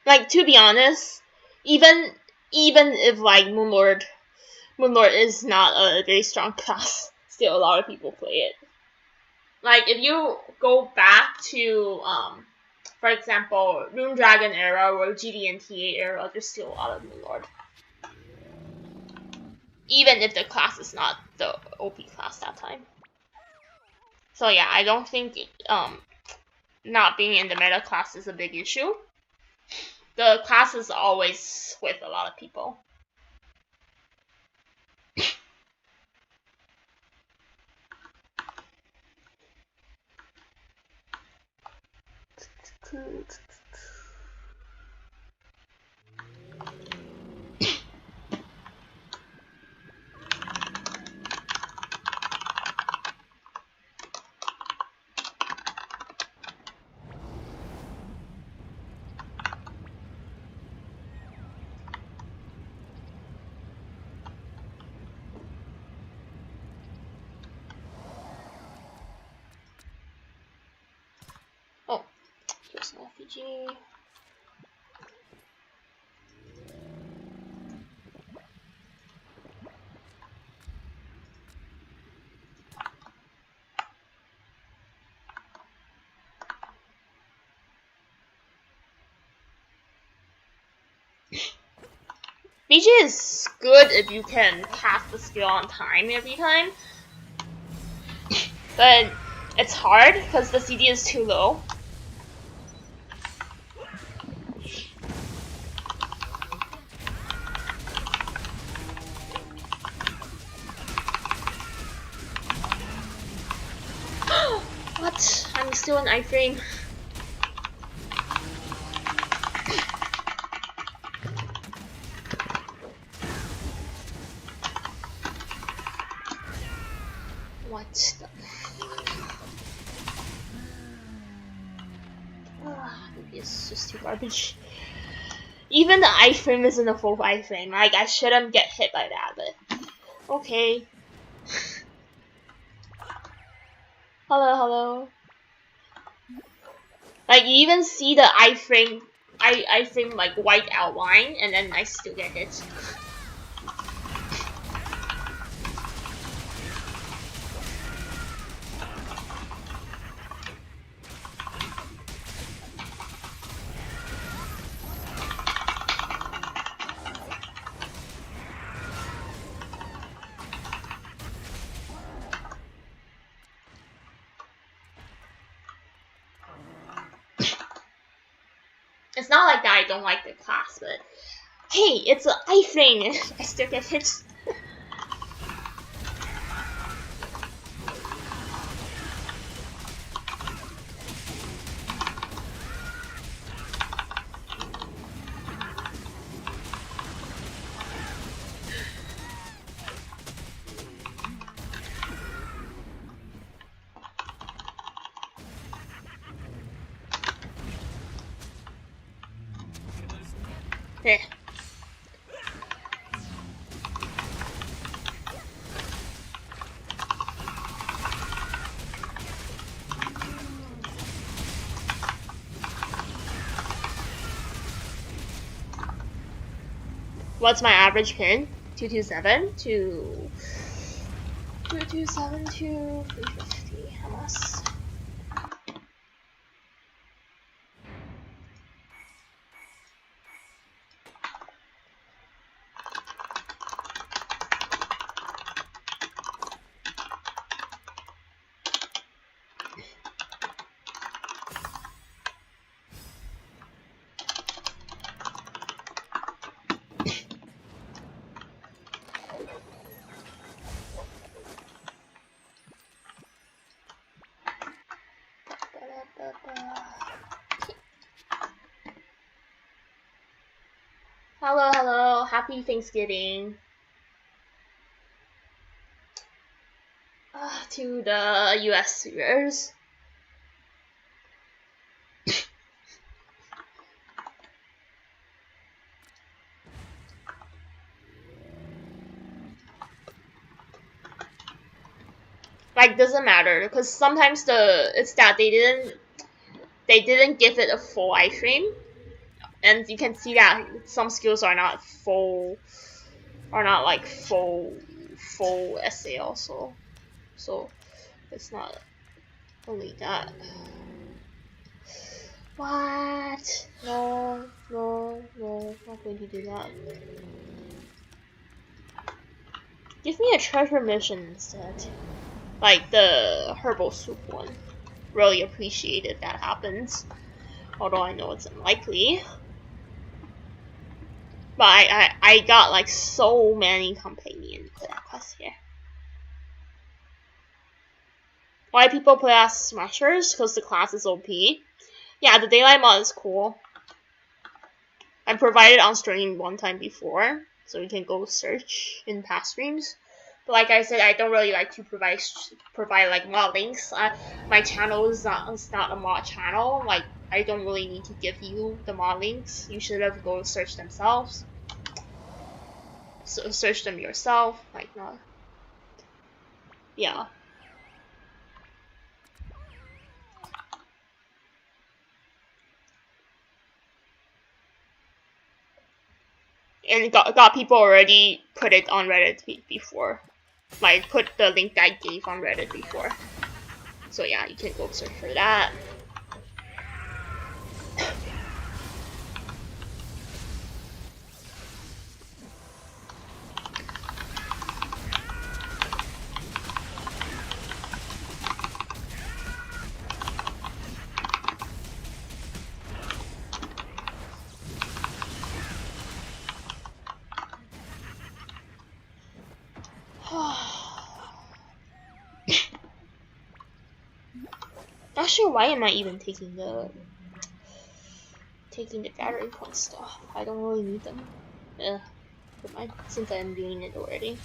Like, to be honest, even if like Moonlord is not a very strong class, still a lot of people play it. Like, if you go back to for example, Rune Dragon era or GD&TA era, there's still a lot of Moonlord. Even if the class is not the OP class that time. So yeah, I don't think not being in the meta class is a big issue. The class is always with a lot of people. Oh, here's an FPG. BG is good if you can pass the skill on time every time, but it's hard because the CD is too low. What? I'm still in iframe. What the maybe it's just too garbage. Even the iframe isn't a full iframe. Like, I shouldn't get hit by that, but okay. Hello. Like, you even see the iframe like white outline, and then I still get hit. It's not like that I don't like the class, but hey, it's an iframe and I still get hit. There. What's my average pin? 227 to 227 to 350. Unless hello, happy Thanksgiving. To the US viewers. Like, doesn't matter, because sometimes it's that they didn't give it a full iframe, and you can see that some skills are not full essay also. So it's not only that. What? No, not going to do that. Give me a treasure mission instead. Like the herbal soup one. Really appreciate if that happens. Although I know it's unlikely. But I got like so many companions for that quest here. Why people play as Smashers? Because the class is OP. Yeah, the Daylight mod is cool. I provided on stream one time before, so you can go search in past streams. But like I said, I don't really like to provide like mod links. My channel is not a mod channel. Like I don't really need to give you the mod links. You should have go search themselves. So search them yourself. Like not. Yeah. And got people already put it on Reddit before. Like put the link that I gave on Reddit before. So yeah, you can go search for that. Not sure why am I even taking the gathering point stuff. I don't really need them. Never mind, since I'm doing it already.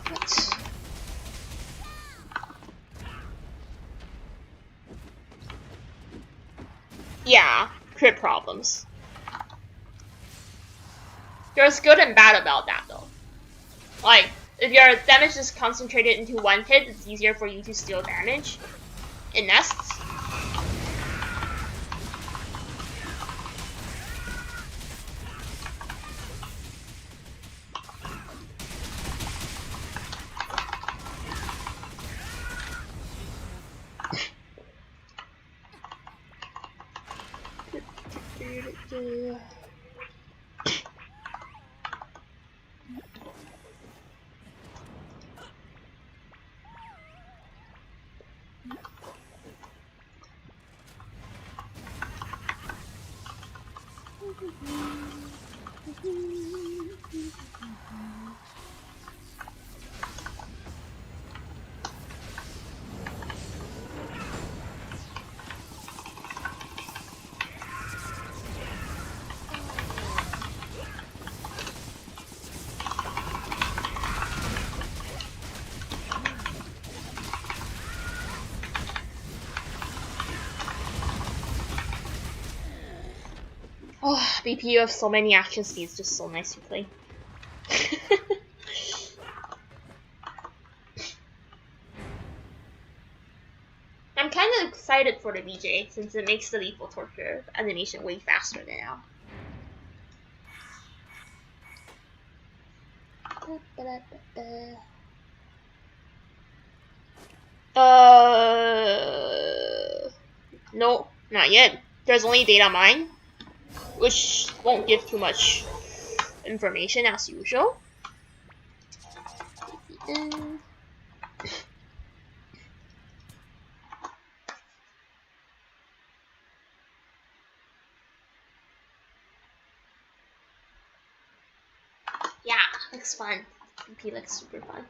What? Yeah, crit problems. There's good and bad about that though. Like, if your damage is concentrated into one hit, it's easier for you to steal damage. It nests. Oh, BPU of so many action speeds, just so nice to play. I'm kind of excited for the BJ since it makes the lethal torture animation way faster than now. No, not yet. There's only data mine, which won't give too much information as usual. Yeah, looks fun. BP looks super fun.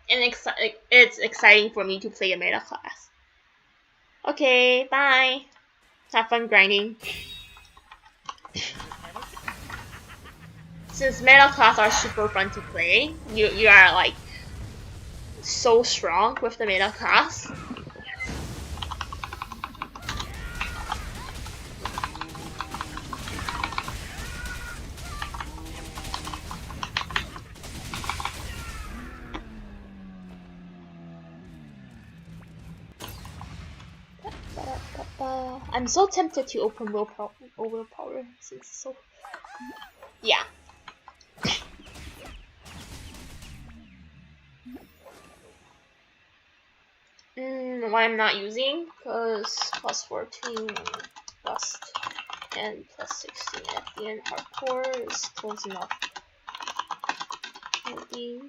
And it's exciting for me to play a meta class. Okay, bye. Have fun grinding. Since meta class are super fun to play, you are like so strong with the meta class. I'm so tempted to open willpower since it's so. Yeah. Why I'm not using? Because plus 14 rust and plus 16 at the end hardcore is close enough. Maybe.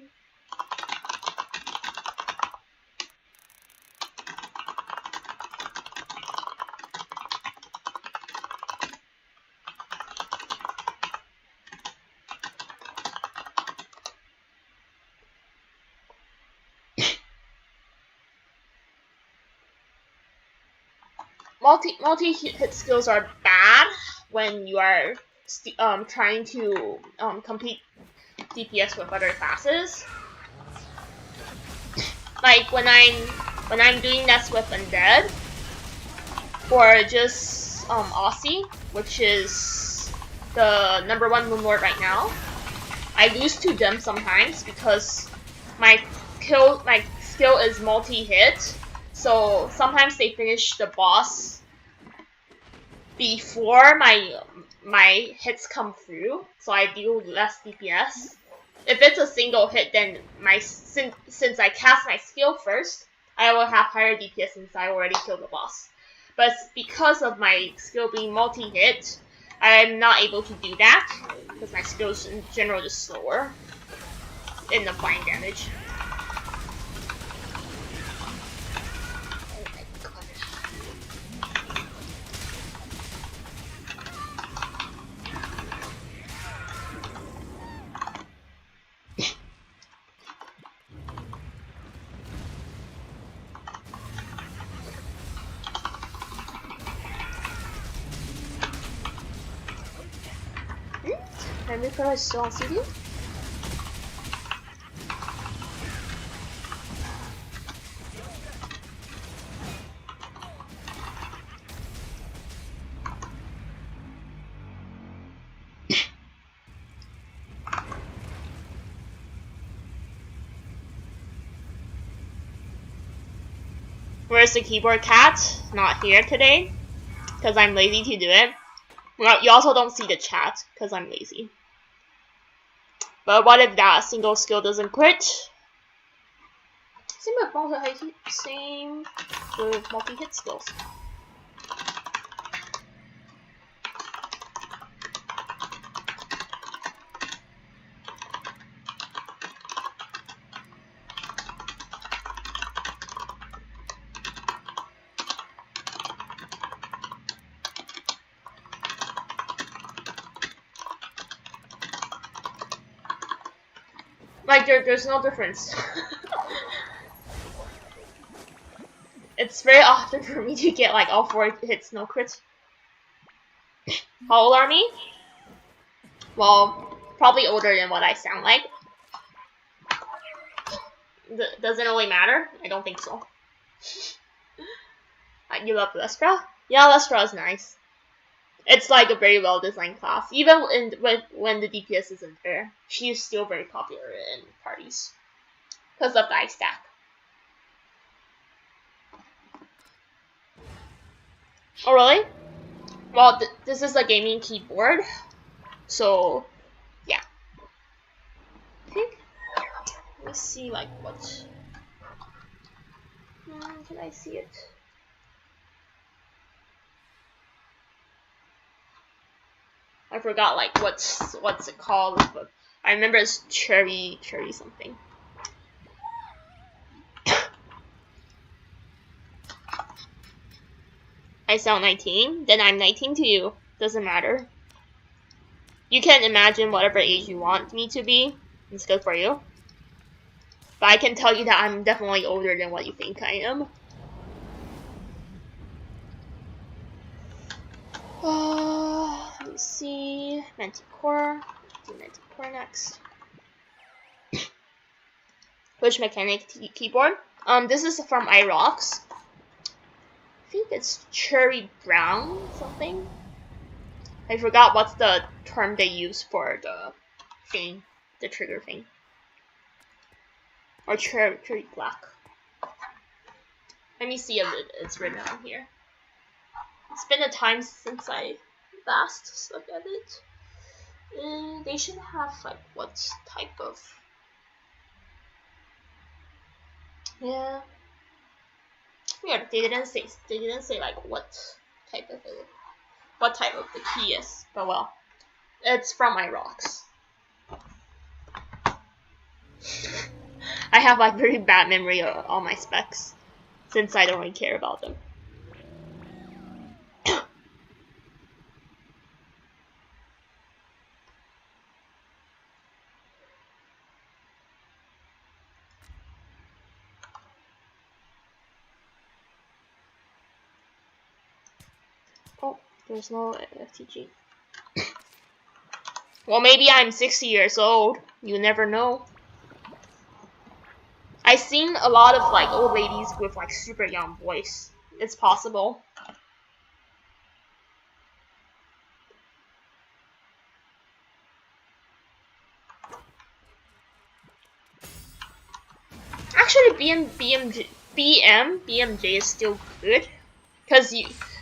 Multi hit skills are bad when you are trying to compete DPS with other classes. Like when I'm doing this with Undead or just Aussie, which is the #1 Moon Lord right now, I lose to them sometimes because my skill is multi-hit. So sometimes they finish the boss before my hits come through, so I deal less DPS. If it's a single hit, then since I cast my skill first, I will have higher DPS since I already killed the boss. But because of my skill being multi-hit, I'm not able to do that because my skill is in general just slower in applying damage. And Ripper is still on CD. Where's the keyboard cat? Not here today, because I'm lazy to do it. Well, you also don't see the chat, because I'm lazy. But what if that single skill doesn't crit? Same with multi-hit skills. Like there's no difference. It's very often for me to get like all 4 hits, no crits. How old are me? Well, probably older than what I sound like. Does it really matter? I don't think so. You love Lestra? Yeah, Lestra is nice. It's like a very well designed class. Even when the DPS isn't there, she is still very popular in parties because of the ice stack. Oh really? Well, this is a gaming keyboard, so yeah. Okay. Let's see like what. Can I see it? I forgot like what's it called, but I remember it's cherry something. I sound 19, then I'm 19 to you. Doesn't matter. You can imagine whatever age you want me to be. It's good for you. But I can tell you that I'm definitely older than what you think I am. Let me see. Manticore. Do Manticore next. push mechanic keyboard. This is from iRocks. I think it's cherry brown something. I forgot what's the term they use for the thing, the trigger thing. Or cherry black. Let me see if it's written on here. It's been a time since I last looked at it. They should have like what type of... Yeah. Yeah, they didn't say like what type of the key is, but well, it's from iRocks. I have like very bad memory of all my specs, since I don't really care about them. Oh, there's no FTG. Well, maybe I'm 60 years old. You never know. I've seen a lot of like old ladies with like super young boys. It's possible. Actually, BMJ is still good, cause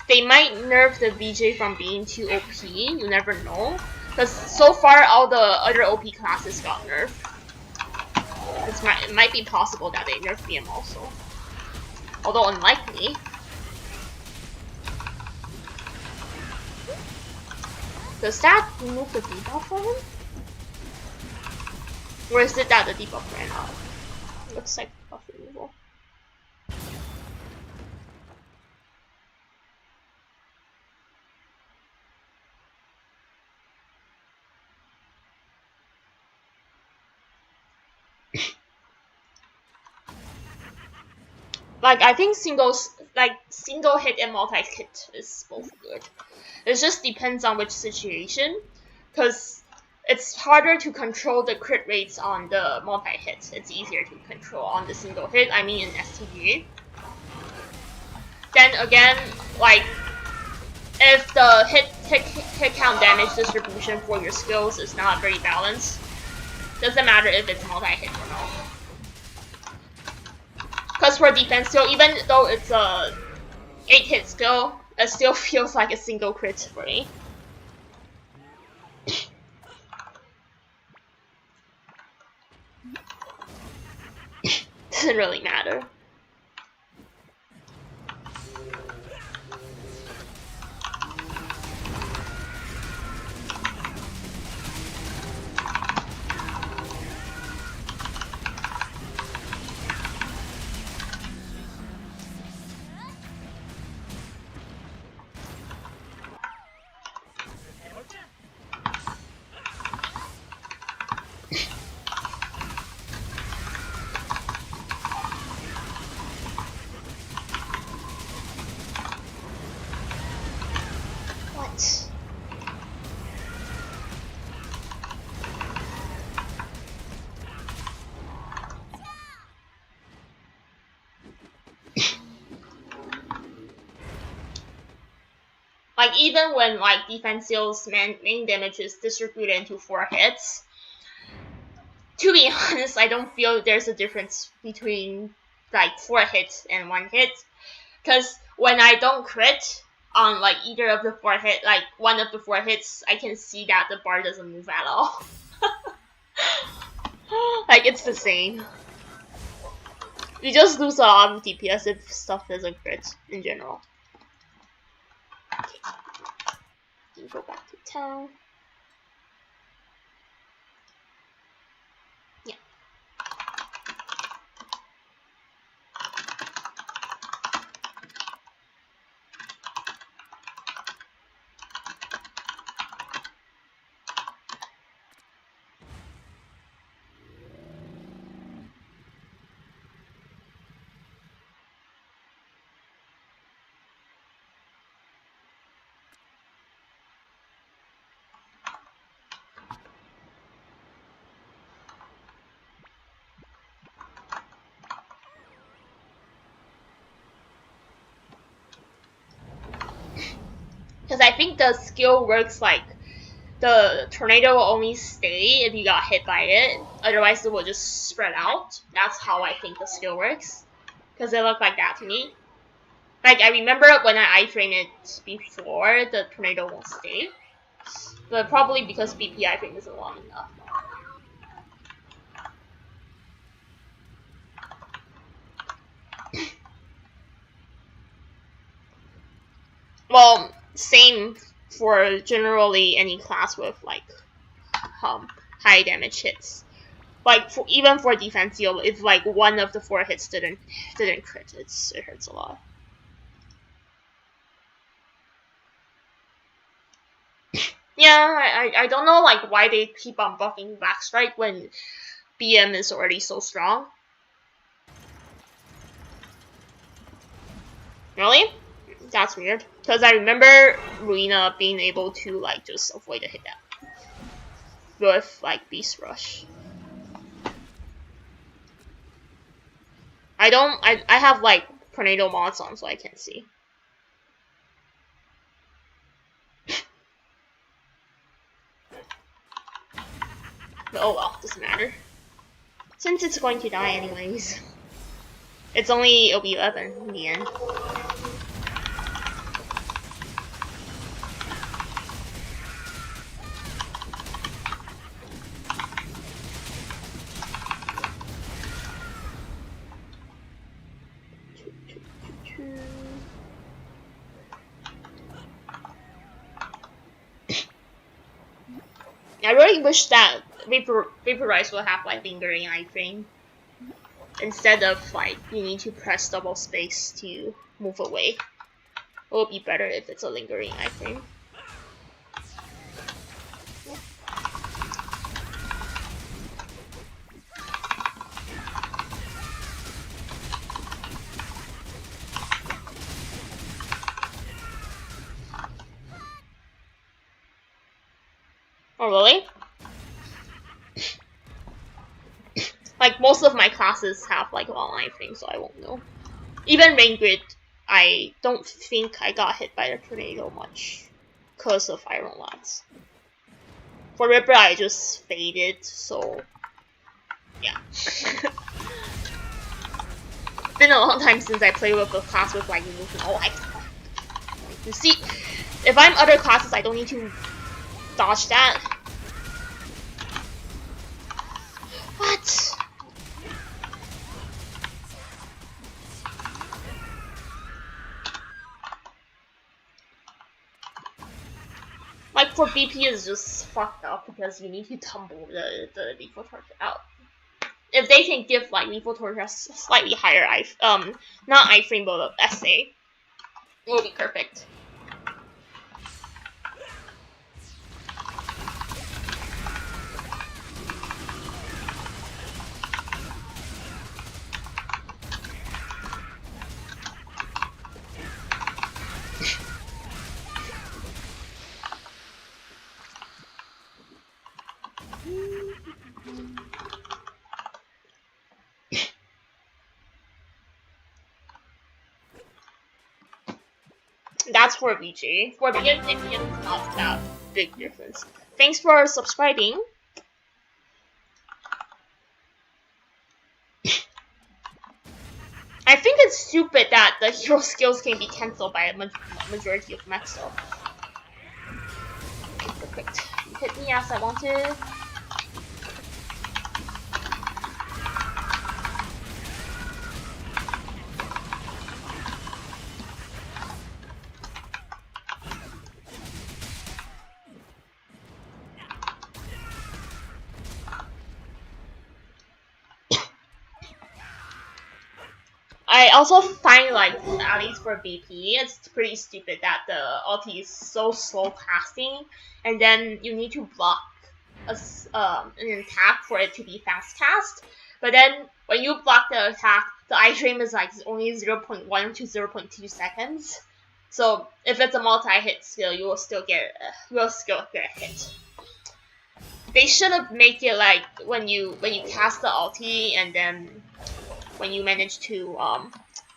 they might nerf the VJ from being too OP. You never know, cause so far all the other OP classes got nerfed. It might be possible that they nerf BM also, although unlikely. Does that remove the debuff for him? Or is it that the debuff ran out? Looks like debuff removal. Like, I think single hit and multi-hit is both good. It just depends on which situation, because it's harder to control the crit rates on the multi-hit. It's easier to control on the single hit, I mean in STGA. Then again, like, if the hit count damage distribution for your skills is not very balanced, doesn't matter if it's multi-hit or not. Because for defense skill, even though it's a 8-hit skill, it still feels like a single crit for me. Doesn't really matter. Like, even when like defense skills main damage is distributed into 4 hits, to be honest, I don't feel there's a difference between like 4 hits and 1 hit, because when I don't crit on like either of the 4 hit, like one of the 4 hits, I can see that the bar doesn't move at all. Like, it's the same. You just lose a lot of DPS if stuff doesn't crit in general. Okay. You go back to town. Yeah. Because I think the skill works like the tornado will only stay if you got hit by it. Otherwise, it will just spread out. That's how I think the skill works. Because it looked like that to me. Like, I remember when I iframe it before, the tornado won't stay. But probably because BP iframe isn't long enough. Well, same for generally any class with like high damage hits. Like even for defense heal, if like one of the 4 hits didn't crit, it hurts a lot. Yeah, I don't know like why they keep on buffing Backstrike when BM is already so strong. Really? That's weird. Because I remember Rina being able to like just avoid a hit that with like Beast Rush. I have like tornado mods on, so I can't see. But oh well, doesn't matter. Since it's going to die anyways. It'll be 11 in the end. I really wish that Vaporize will have like lingering iframe. Instead of like you need to press double space to move away. It would be better if it's a lingering iframe. Oh really? Like most of my classes have like long iframe, so I won't know. Even Rain Grid, I don't think I got hit by the tornado much because of Iron Lance. For Ripper, I just faded, so yeah. Been a long time since I played with a class with like movement. Oh, you see, if I'm other classes, I don't need to dodge that. What? Like for BP is just fucked up because you need to tumble the lethal torch out. If they can give like lethal torch a slightly higher not iframe but SA, it will be perfect. That's for VG. For BM, it's not that big difference. Thanks for subscribing. I think it's stupid that the hero skills can be cancelled by a majority of max though. Perfect. You hit me as I wanted. I also find like at least for BP, it's pretty stupid that the ulti is so slow casting, and then you need to block an attack for it to be fast cast. But then when you block the attack, the iframe is like only 0.1 to 0.2 seconds. So if it's a multi-hit skill, you will still get a hit. They should have made it like when you cast the ulti and then when you manage to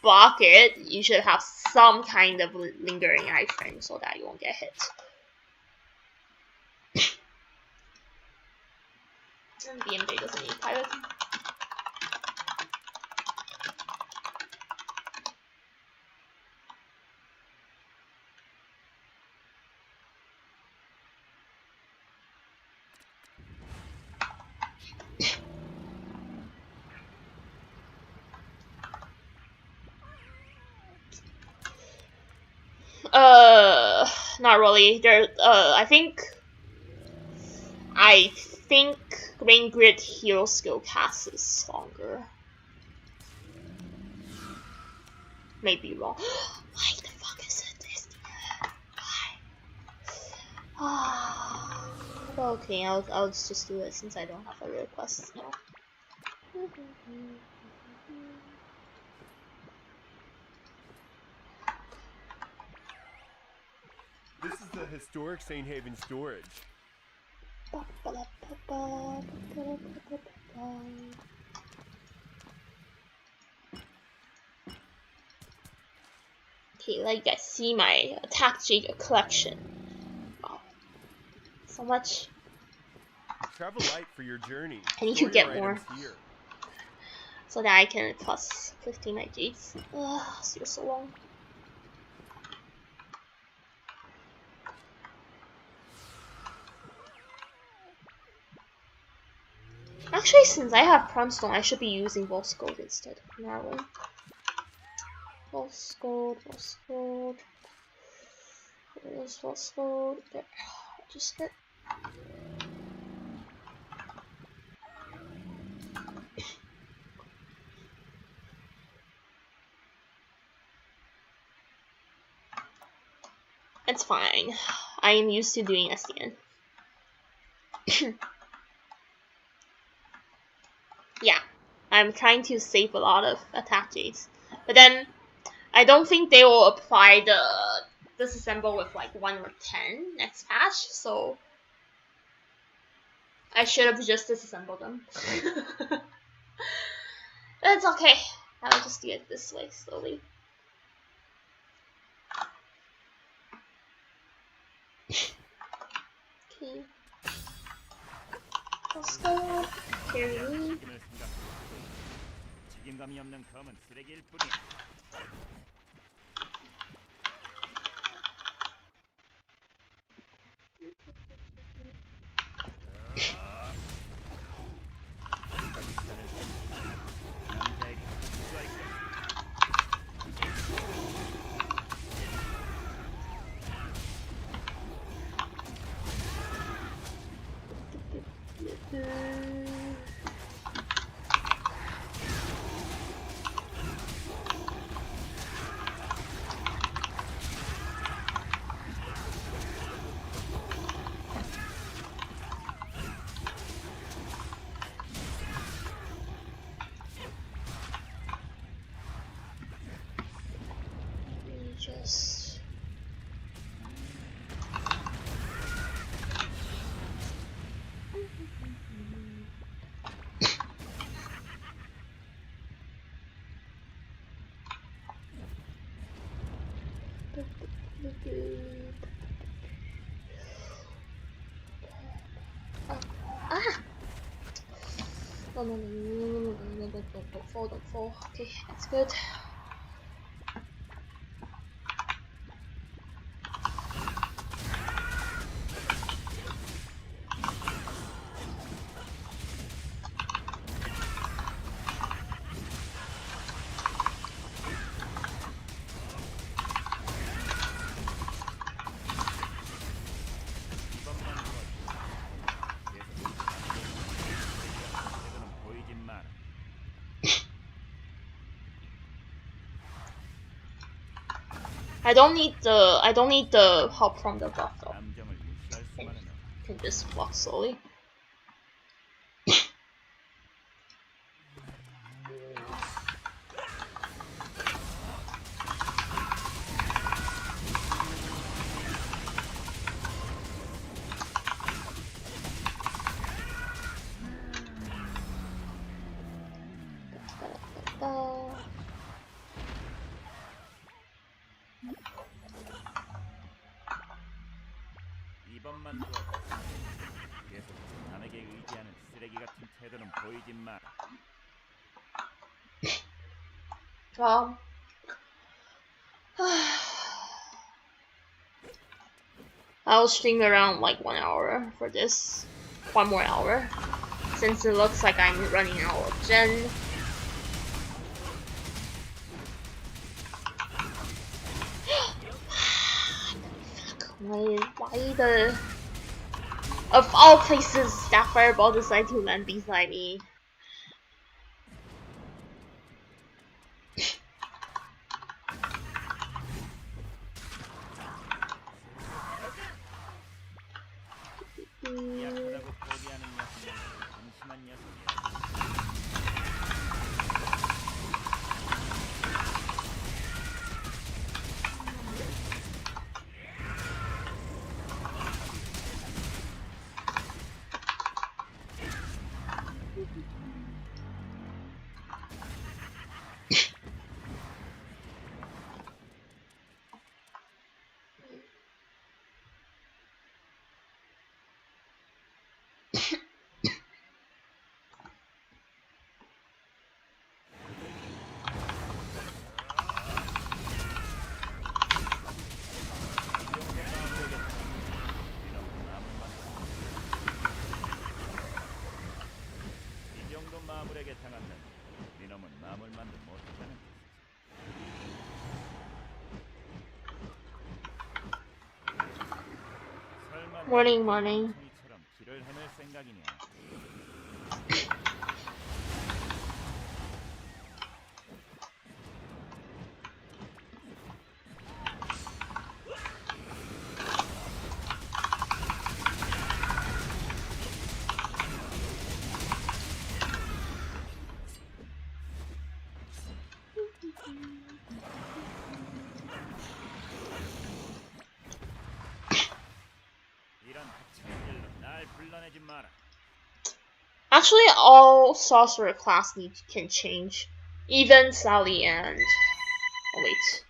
block it, you should have some kind of lingering iframe so that you won't get hit. And BMJ doesn't need piloting. Not really. I think Grain Grid Hero Skill cast is longer. Maybe wrong. Why the fuck is it this? Why? Okay, I'll just do it since I don't have a request now. This is the historic St. Haven storage. Okay, let you guys see my attack jade collection. Wow. So much. Travel light for your journey. I need to get more. So that I can plus 15 my jades. Still so long. Actually, since I have Primestone, I should be using Wolf's Gold instead of Marlin. Wolf's Gold. Where's Wolf's Gold? There. Just get. It's fine. I am used to doing SDN. Yeah, I'm trying to save a lot of attack jades, but then I don't think they will apply the disassemble with like 1 or 10 next patch, so I should have just disassembled them. It's okay. I'll just do it this way slowly. Okay. Let's go. Carry me. Just no, don't fall. Okay, that's good. I don't need the help from the buff though. I can just walk slowly. Well, I'll stream around like 1 hour for this. 1 more hour. Since it looks like I'm running out of gen. Why the... Of all places, that fireball decided to land beside me. Morning, morning. Actually, all sorcerer class can change. Even Sally and... Oh wait.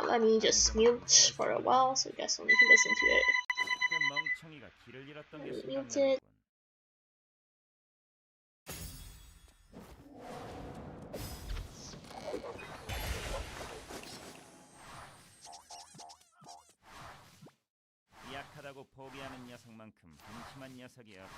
Let me just mute for a while so you guys don't need to listen to it. Let me mute it. 약하다고 포기하는 녀석만큼 한심한 녀석이야.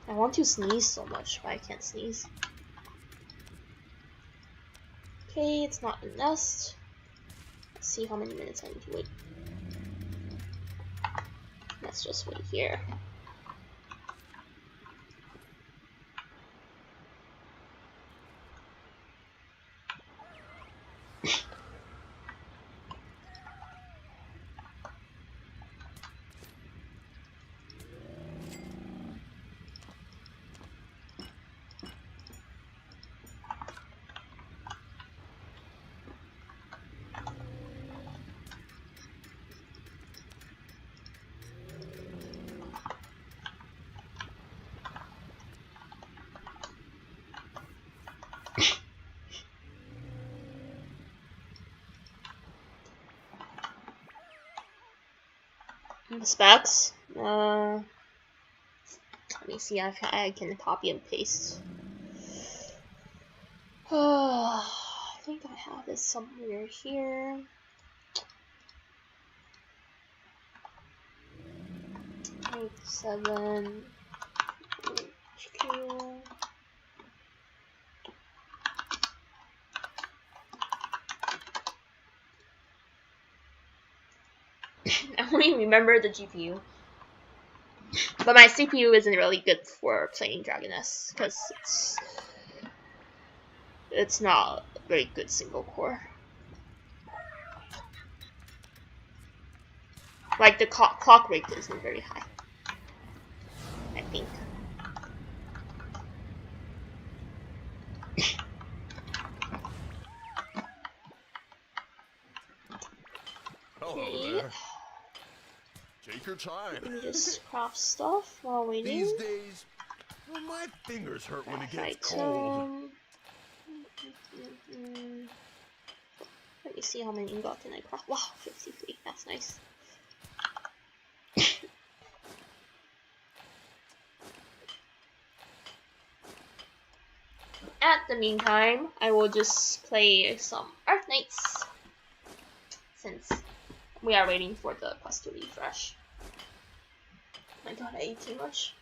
I want to sneeze so much, but I can't sneeze. Okay, it's not a nest. Let's see how many minutes I need to wait. Let's just wait here. Specs. Let me see if I can copy and paste. I think I have this somewhere here. Eight, 7, HQ. I only remember the GPU. But my CPU isn't really good for playing Dragoness because it's not a very good single core. Like the clock rate isn't very high, I think. Hello there. Take your time. Let me just craft stuff while waiting. These days, well, my fingers hurt when it gets Right, cold. Let me see how many ingot can I craft. Wow, 53. That's nice. At the meantime, I will just play some Earth Knights since we are waiting for the quest to refresh. Oh my god, I ate too much.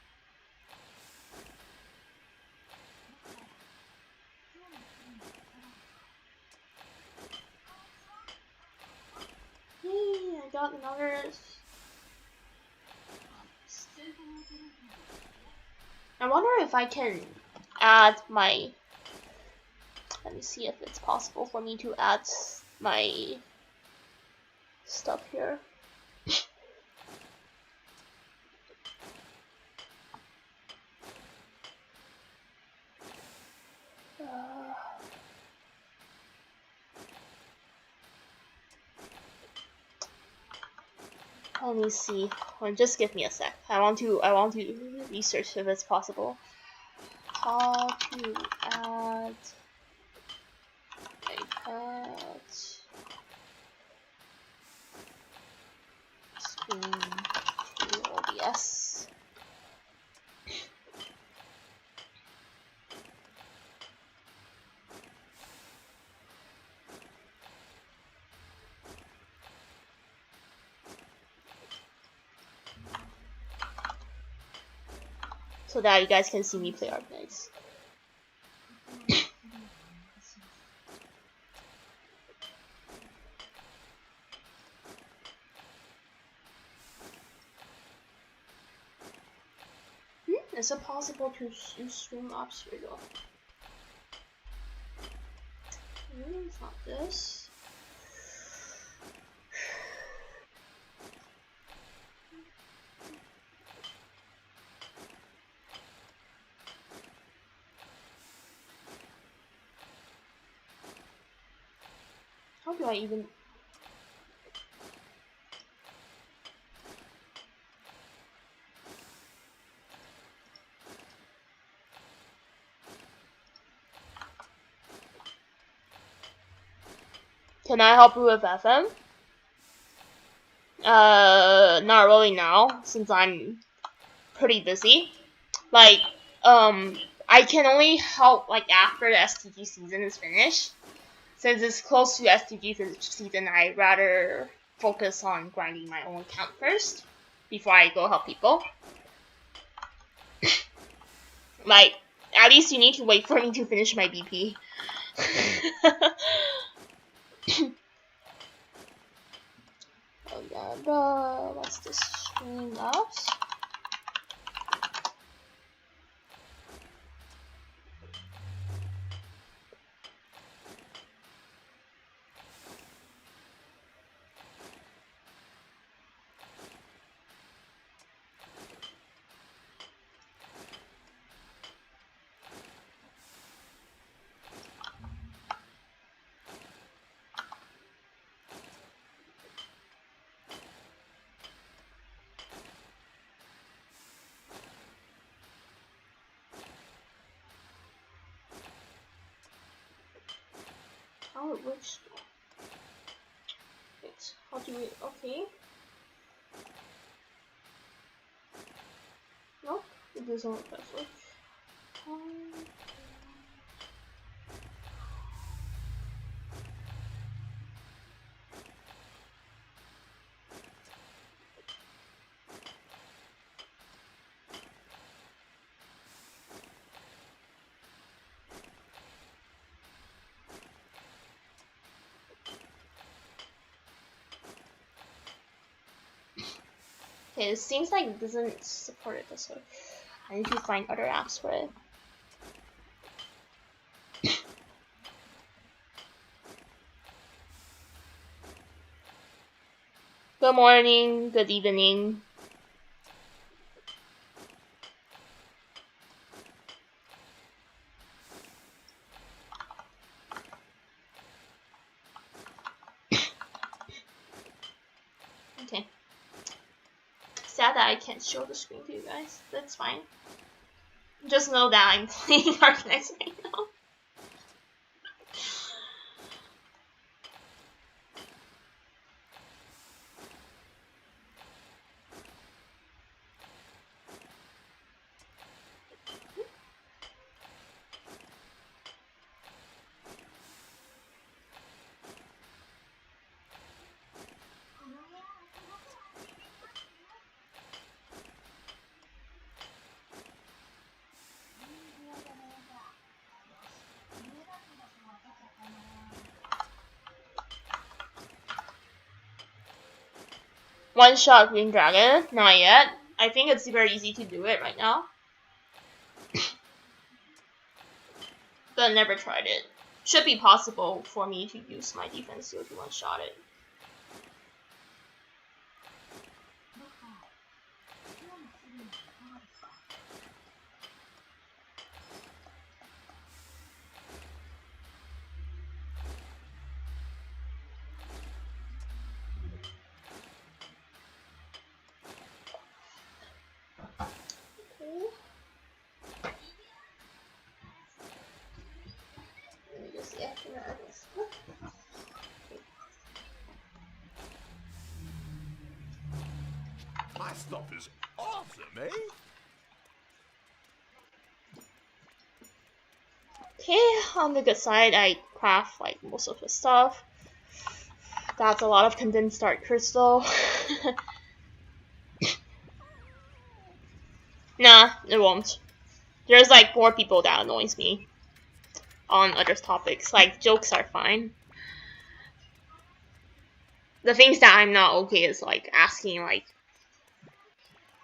Yay, I got another. I wonder if I can add my. Let me see if it's possible for me to add my stuff here. Let me see. Well, just give me a sec. I want to research if it's possible. How to add iPad screen to OBS. So that you guys can see me play Arc Knights. Is it possible to use stream apps here though? It's not this. How do I even... Can I help you with FM? Not really now, since I'm pretty busy. Like, I can only help, like, after the STG season is finished. Since it's close to STG season, I'd rather focus on grinding my own account first, before I go help people. Like, at least you need to wait for me to finish my BP. Oh yeah, what's this stream apps? Oh, which? Wait, how do we? Okay. Nope, it doesn't work that way. Okay, it seems like it doesn't support it this way. I need to find other apps for it. Good morning, good evening. Okay. Sad that I can't show the screen to you guys. That's fine. Just know that I'm playing Dark Knights right now. One shot Green Dragon? Not yet. I think it's very easy to do it right now. But I never tried it. Should be possible for me to use my defense skill to one shot it. My stuff is awesome, eh? Okay, on the good side, I craft like most of the stuff. That's a lot of condensed dark crystal. Nah, it won't. There's like more people that annoys me on other topics. Like jokes are fine. The things that I'm not okay is like asking like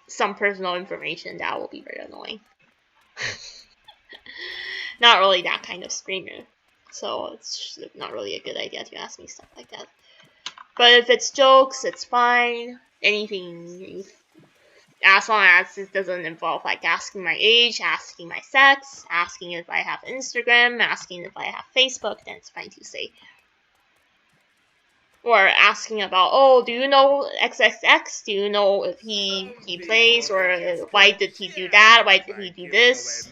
some personal information. That will be very annoying. Not really that kind of screamer. So it's not really a good idea to ask me stuff like that. But if it's jokes, it's fine. Anything, as long as it doesn't involve like asking my age, asking my sex, asking if I have Instagram, asking if I have Facebook, then it's fine to say. Or asking about, oh, do you know XXX? Do you know if he plays, or why did he do that? Why did he do this?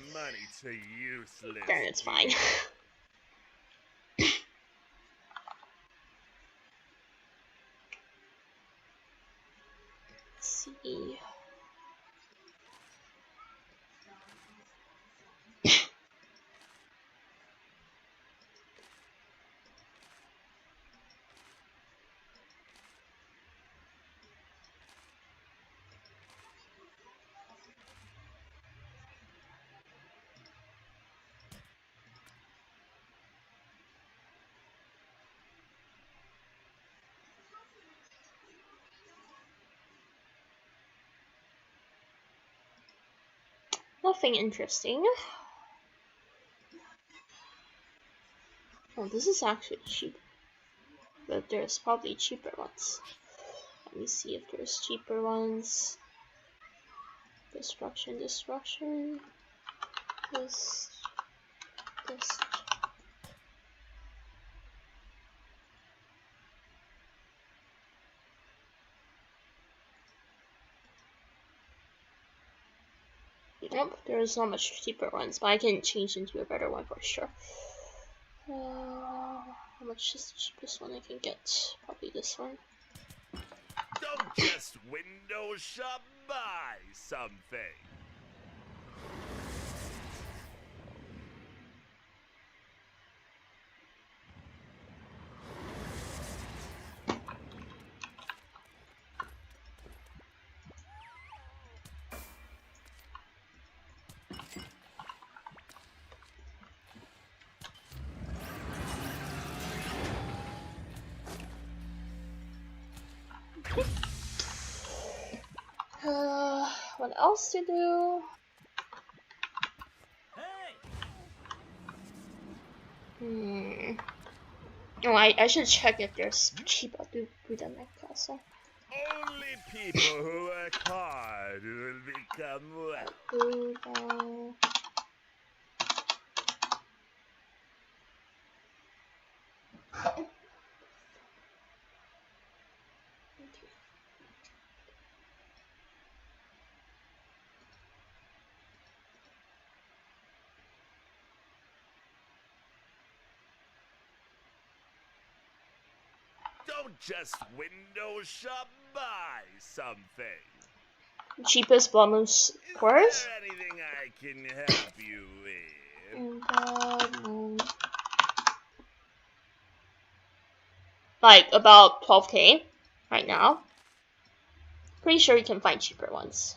Then it's fine. Let's see. Nothing interesting. Oh, this is actually cheap. But there's probably cheaper ones. Let me see if there's cheaper ones. Destruction. This. Nope, there's not much cheaper ones, but I can change into a better one for sure. How much is the cheapest one I can get? Probably this one. Don't just window shop, buy something. What else to do? Oh, I should check if there's cheaper Buddha necklace. Only people who work hard will become wealthy. Google. Don't just window shop, buy something. Cheapest Bloomers Is course? there anything I can help you with? Like about 12k right now. Pretty sure you can find cheaper ones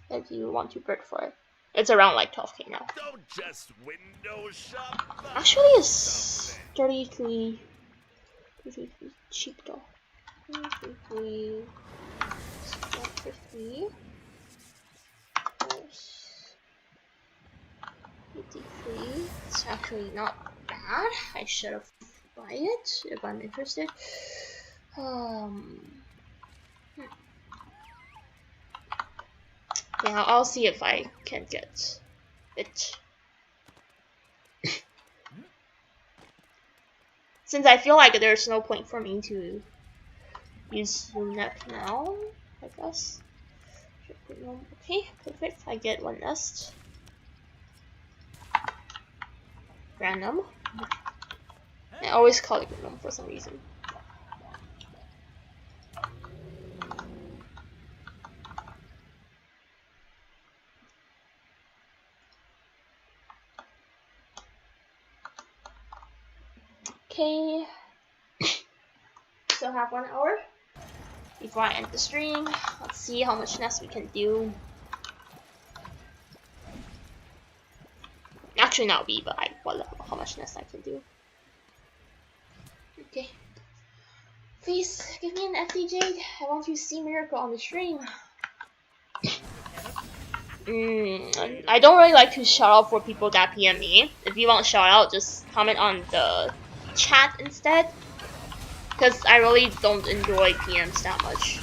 if you want to bid for it. It's around like 12k now. Don't just window shop, buy Actually, it's something. 33 cheap though. 33 150 53. It's actually not bad. I should have buy it if I'm interested. Yeah, I'll see if I can get it. Since I feel like there's no point for me to use Zoomnet now, I guess. Okay, perfect. I get one nest. Random. I always call it random for some reason. Okay. Still have 1 hour before I end the stream. Let's see how much nest we can do. Actually, not we, but how much nest I can do. Okay. Please give me an FDJ. I want to see Miracle on the stream. I don't really like to shout out for people that PM me. If you want to shout out, just comment on the chat instead. Because I really don't enjoy PMs that much.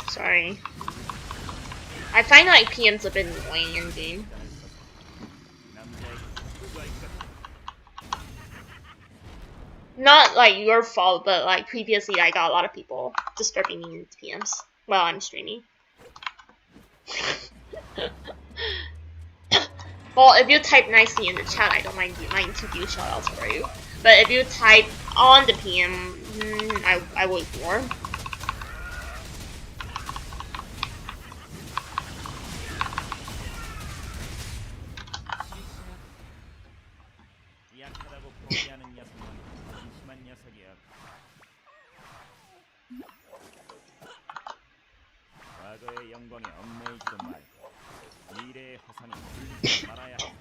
Sorry. I find like PMs a bit annoying in game. Not like your fault, but like previously I got a lot of people disturbing me in PMs while I'm streaming. Well, if you type nicely in the chat, I don't mind to do shoutouts for you. But if you type on the PM, I will ignore. 과거의 영광에 얽매이지도 말고 미래의 화산이 불리지 말아야 한다.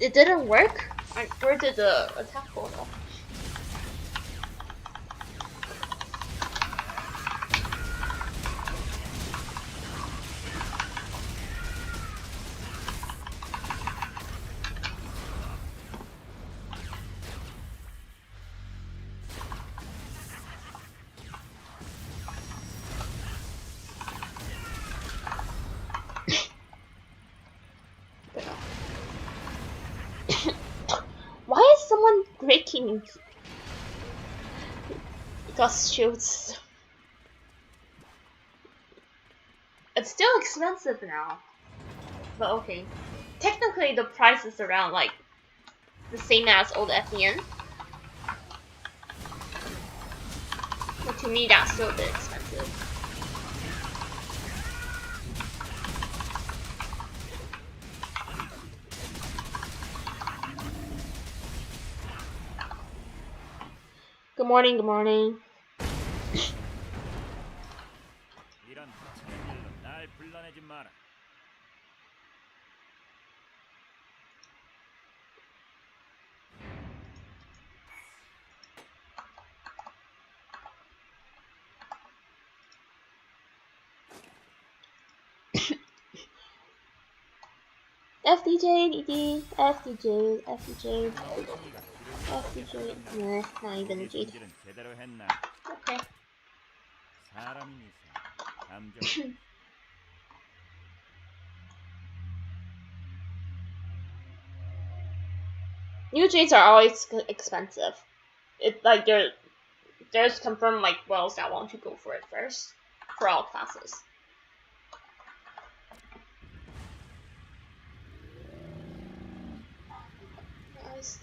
It didn't work? Where did the attack go though? Why is someone breaking Ghost shields? It's still expensive now. But okay. Technically the price is around like the same as old FEN. But to me that's still a bit expensive. Good morning, good morning. 이런 일로 날 불러내지 마라. FDJ, DD, FDJ, FDJ, 멍청이가 길을 FDJ. Nah, not even 우리 G. 손질은 제대로 했나? Okay. 사람인 이상 감정. New J's are always expensive. It's like there's confirmed like wells that want to go for it first for all classes. Nice.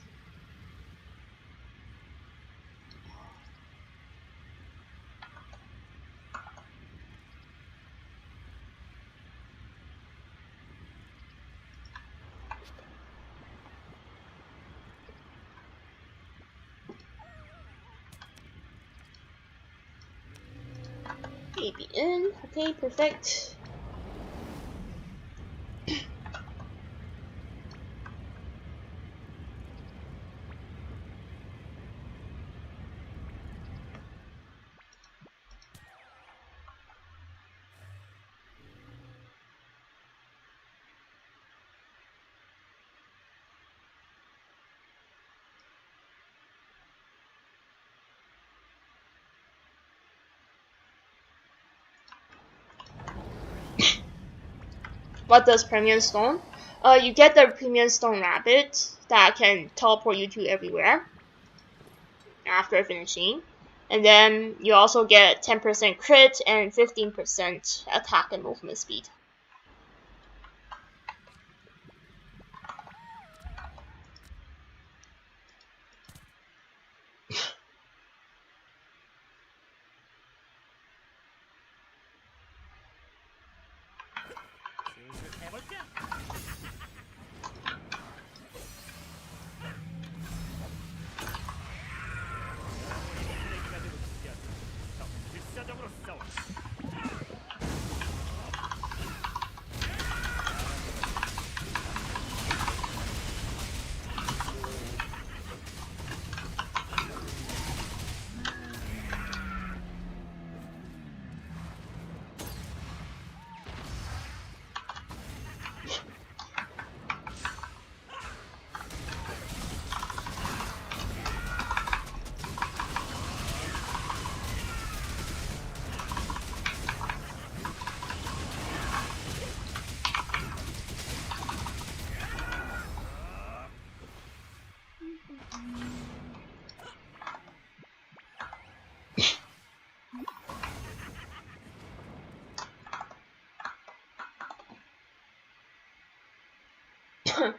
Maybe in. Okay, perfect. What does Premium Stone? You get the Premium Stone Rabbit that can teleport you to everywhere after finishing. And then you also get 10% crit and 15% attack and movement speed. 해볼까? 쓰레기가 되고 싶지 않다. 더 필사적으로 싸워.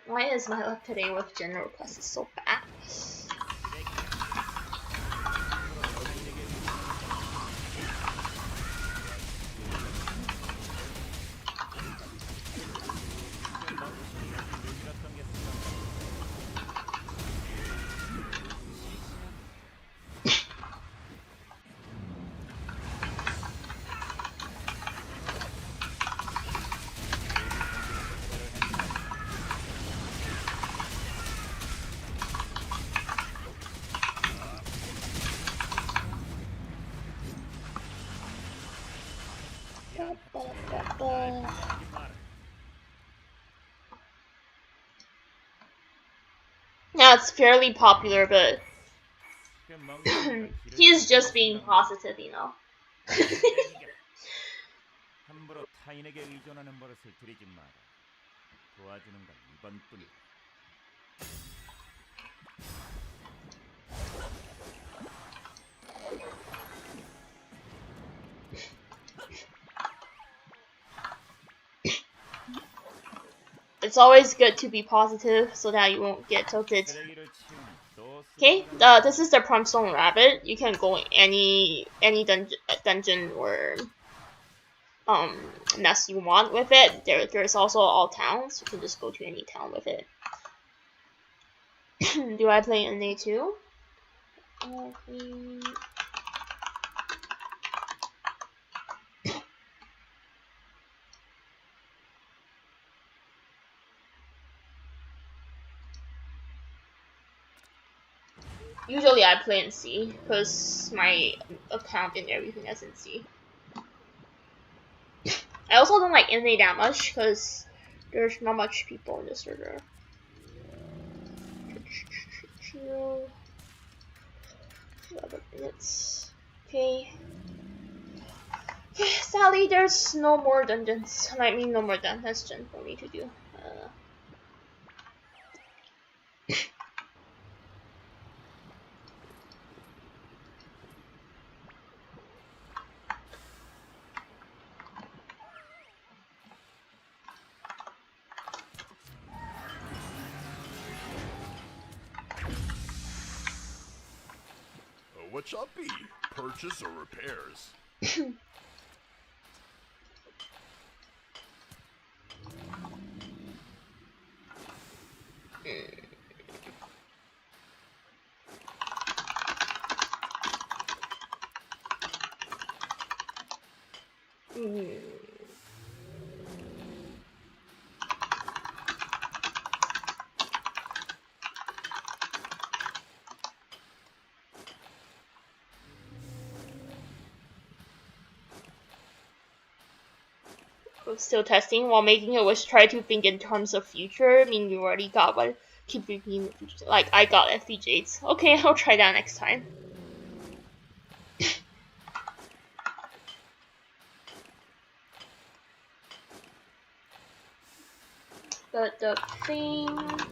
Why is my luck today with general classes so bad? Yeah, it's fairly popular, but he's just being positive, you know. 함부로 타인에게 의존하는 버릇을 들이지 마라. 도와주는 건 이번뿐이다. It's always good to be positive so that you won't get tilted. 쓰레기를 치우니 또 Okay, this is the Primstone Rabbit. You can go any dungeon or mess you want with it. There's also all towns. You can just go to any town with it. Do I play NA too? Usually I play in C because my account and everything is in C. I also don't like NA that much because there's not much people in the server. 11 minutes. Okay. Sadly, there's no more dungeons. I mean, no more dungeons for me to do. What shall be? Purchase or repairs? Still testing while making a wish. Try to think in terms of future. I mean, you already got what. Keep repeating. Like I got FPJs. Okay, I'll try that next time. But the thing.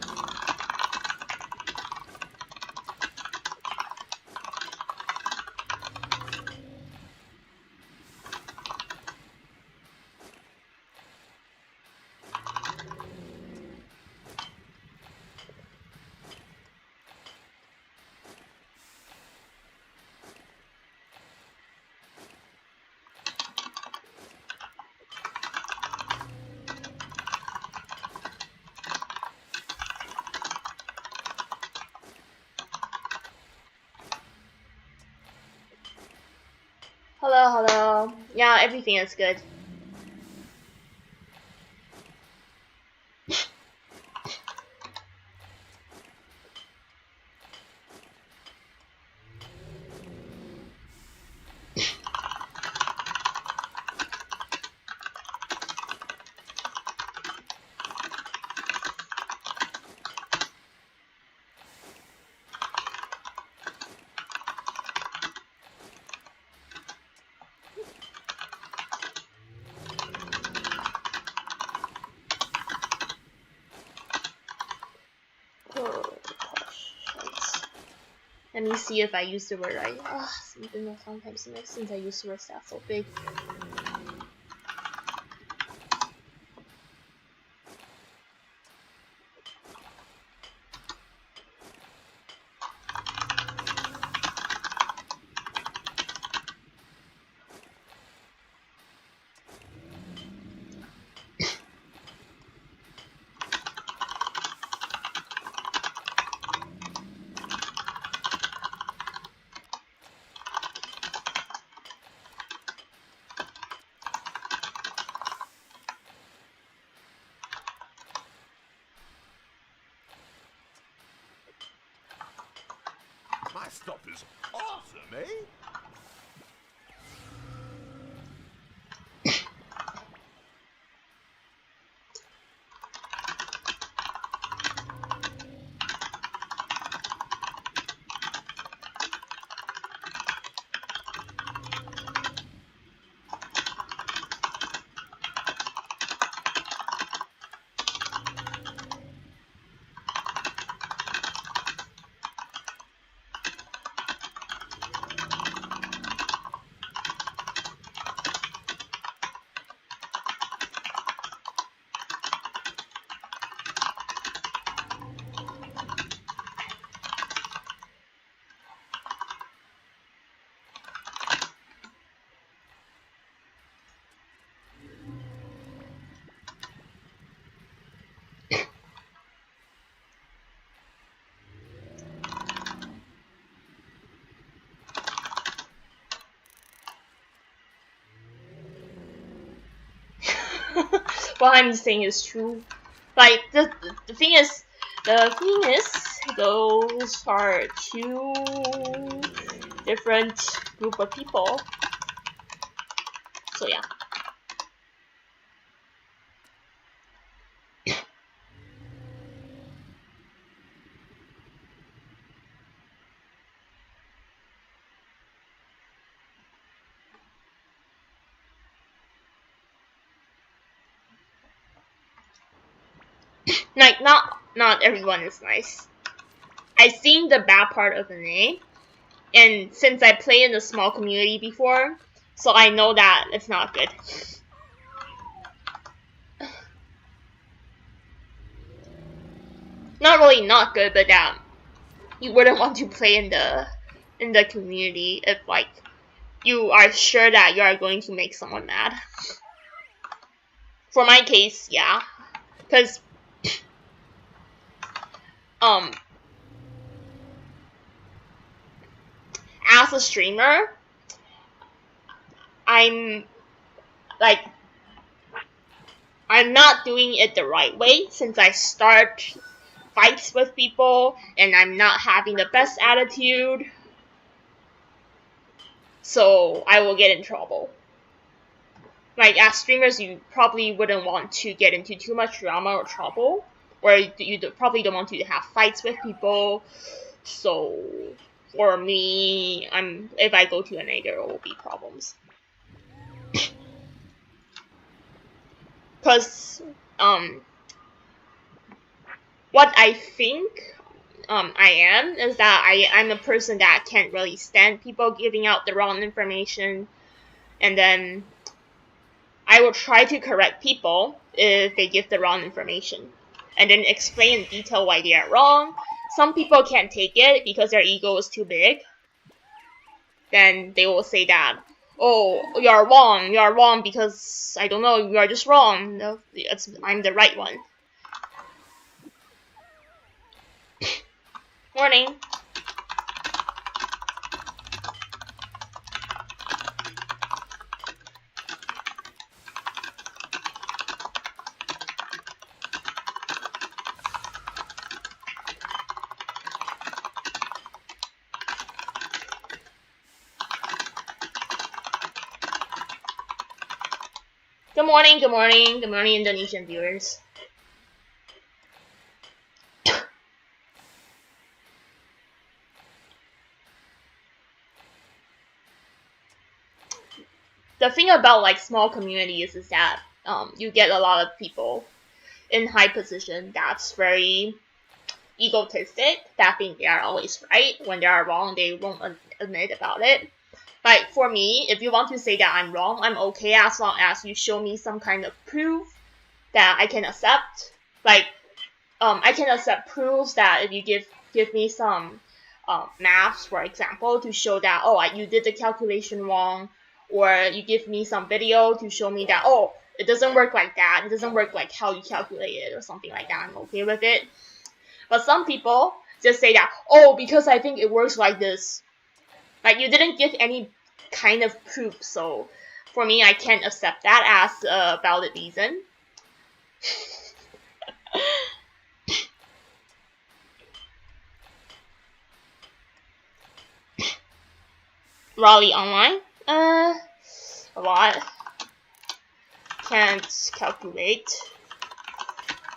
Hello. Yeah, everything is good. Let me see if I use the word right. Sometimes it makes sense I use the word that's so big. My stuff is awesome, eh? What I'm saying is true. Like the thing is, those are two different group of people. So yeah. Like, not everyone is nice. I've seen the bad part of the name, and since I play in a small community before, so I know that it's not good. Not really not good, but that you wouldn't want to play in the community if like you are sure that you are going to make someone mad. For my case, yeah, because as a streamer, I'm not doing it the right way since I start fights with people and I'm not having the best attitude. So I will get in trouble. Like, as streamers, you probably wouldn't want to get into too much drama or trouble, or you probably don't want to have fights with people. So for me, if I go to an A, there will be problems. Because what I think I am is that I'm a person that can't really stand people giving out the wrong information, and then I will try to correct people if they give the wrong information, and then explain in detail why they are wrong. Some people can't take it because their ego is too big. Then they will say that, oh, you're wrong because, I don't know, you are just wrong. No, I'm the right one. Morning. Good morning, Indonesian viewers. The thing about like small communities is that you get a lot of people in high position that's very egotistic, that think they are always right. When they are wrong, they won't admit about it. Like, for me, if you want to say that I'm wrong, I'm okay as long as you show me some kind of proof that I can accept. Like, I can accept proofs that if you give me some maths, for example, to show that, oh, you did the calculation wrong, or you give me some video to show me that, oh, it doesn't work like that, it doesn't work like how you calculate it, or something like that, I'm okay with it. But some people just say that, oh, because I think it works like this. Like, you didn't give any kind of proof, so for me, I can't accept that as a valid reason. Raleigh online? A lot. Can't calculate,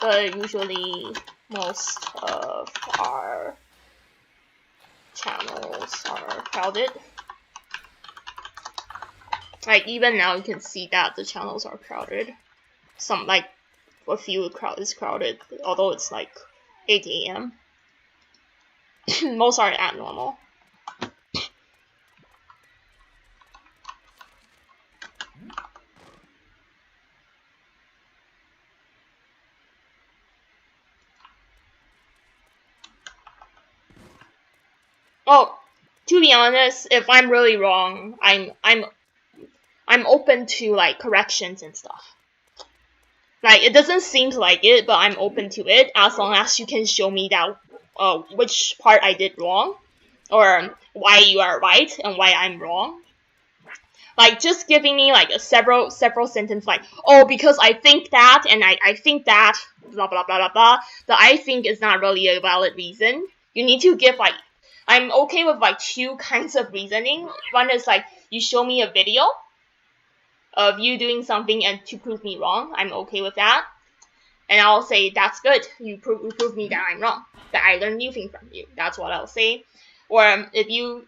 but usually most of our channels are crowded. Like, even now you can see that the channels are crowded. Some, like, a few is crowded, although it's like 8 AM. Most are at normal. Well, to be honest, if I'm really wrong, I'm open to like corrections and stuff. Like, it doesn't seem like it, but I'm open to it as long as you can show me that which part I did wrong, or why you are right and why I'm wrong. Like, just giving me like a several sentences like, oh, because I think that and I think that blah blah blah blah blah. The I think is not really a valid reason. you need to give like, I'm okay with like 2 kinds of reasoning. One is like, you show me a video of you doing something and to prove me wrong. I'm okay with that. And I'll say, that's good. You prove me that I'm wrong. That I learned new things from you. That's what I'll say. Or if you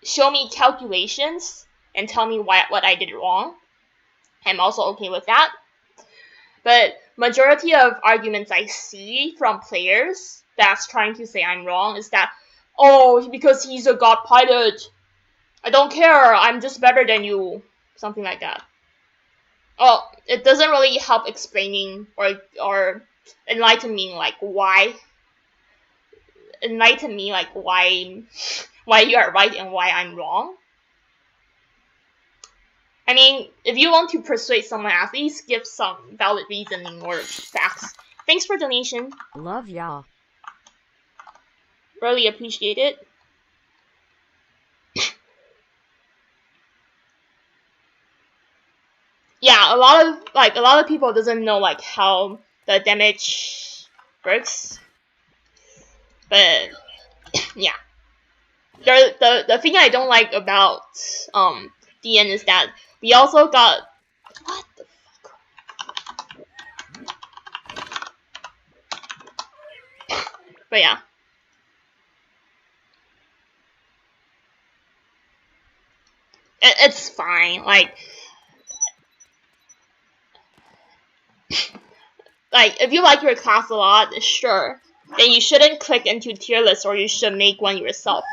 show me calculations and tell me what I did wrong, I'm also okay with that. But majority of arguments I see from players that's trying to say I'm wrong is that, oh, because he's a god pilot, I don't care, I'm just better than you. Something like that. Oh, it doesn't really help explaining or enlighten me like why you are right and why I'm wrong. I mean, if you want to persuade someone, at least give some valid reasoning or facts. Thanks for donation. Love y'all. Really appreciate it. Yeah, a lot of people doesn't know like how the damage works. But yeah. The thing I don't like about DN is that we also got, what the fuck? But yeah. It's fine. Like if you like your class a lot, sure, then you shouldn't click into tier list, or you should make one yourself.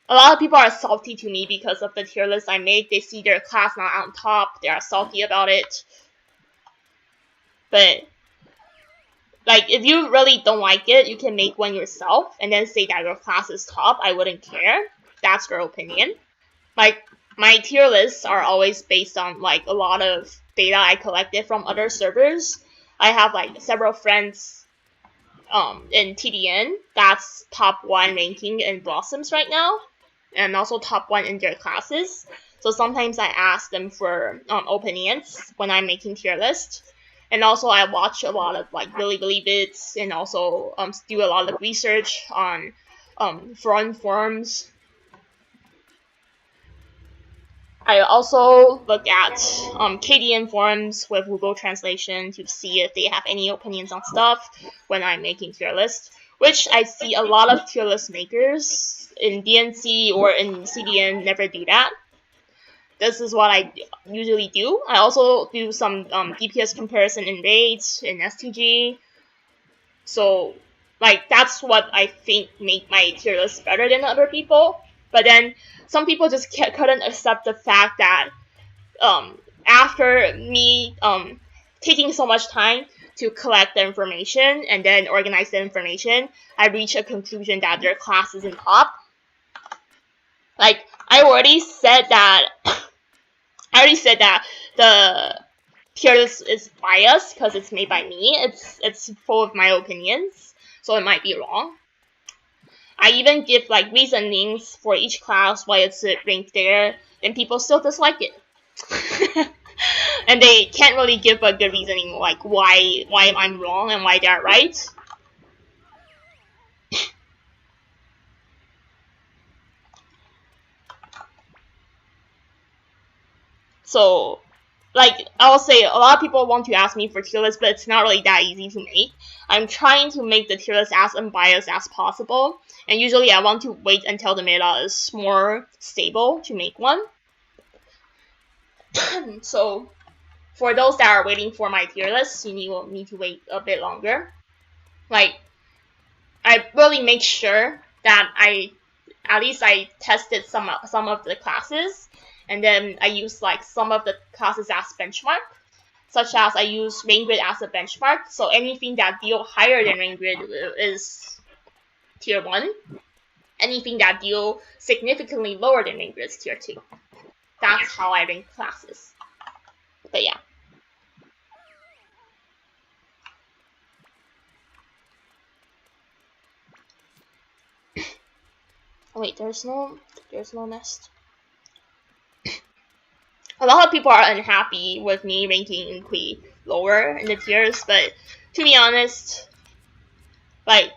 A lot of people are salty to me because of the tier list I made. They see their class not on top, they are salty about it. But like, if you really don't like it, you can make one yourself and then say that your class is top. I wouldn't care. That's your opinion. Like, my tier lists are always based on like a lot of data I collected from other servers. I have like several friends in TDN that's top 1 ranking in Blossoms right now, and also top 1 in their classes. So sometimes I ask them for opinions when I'm making tier list. And also I watch a lot of like Billy vids, and also do a lot of research on foreign forums. I also look at KDN forums with Google Translation to see if they have any opinions on stuff when I'm making tier list, which I see a lot of tier list makers in DNC or in CDN never do that. This is what I usually do. I also do some DPS comparison in raids, in STG. So, like, that's what I think make my tier list better than other people. But then some people just couldn't accept the fact that after me taking so much time to collect the information and then organize the information, I reached a conclusion that their class isn't top. Like, I already said that the tier list is biased because it's made by me. It's full of my opinions, so it might be wrong. I even give like reasonings for each class why it's ranked there, and people still dislike it. And they can't really give a good reasoning like why I'm wrong and why they're right. So, like, I'll say a lot of people want to ask me for tier lists, but it's not really that easy to make. I'm trying to make the tier list as unbiased as possible, and usually I want to wait until the meta is more stable to make one. So, for those that are waiting for my tier list, you will need to wait a bit longer. Like, I really make sure that I tested some of the classes, and then I use like some of the classes as benchmark, such as I use Rain Grid as a benchmark. So anything that deal higher than Rain Grid is tier 1. Anything that deal significantly lower than Rain Grid is tier 2. That's how I rank classes. But yeah. Wait, there's no nest. A lot of people are unhappy with me ranking Inqui lower in the tiers, but to be honest, like,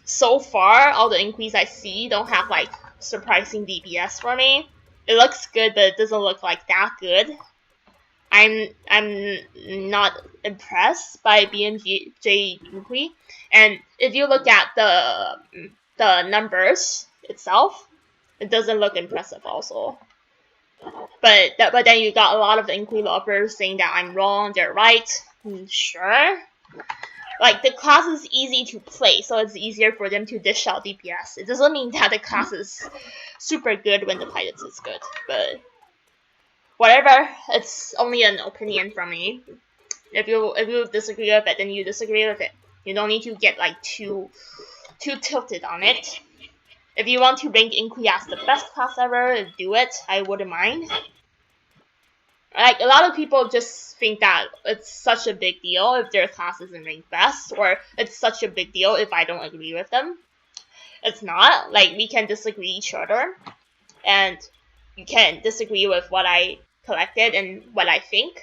so far, all the inquiries I see don't have like surprising DPS for me. It looks good, but it doesn't look like that good. I'm not impressed by BNJ inquiry, and if you look at the numbers itself, it doesn't look impressive also. But then you got a lot of inquiry lovers saying that I'm wrong, they're right. Sure. Like, the class is easy to play, so it's easier for them to dish out DPS. It doesn't mean that the class is super good when the pilot is good, but whatever. It's only an opinion from me. If you disagree with it, then you disagree with it. You don't need to get like too tilted on it. If you want to rank Inqui as the best class ever, do it. I wouldn't mind. Like, a lot of people just think that it's such a big deal if their class isn't ranked best, or it's such a big deal if I don't agree with them. It's not. Like, we can disagree each other, and you can disagree with what I collected and what I think.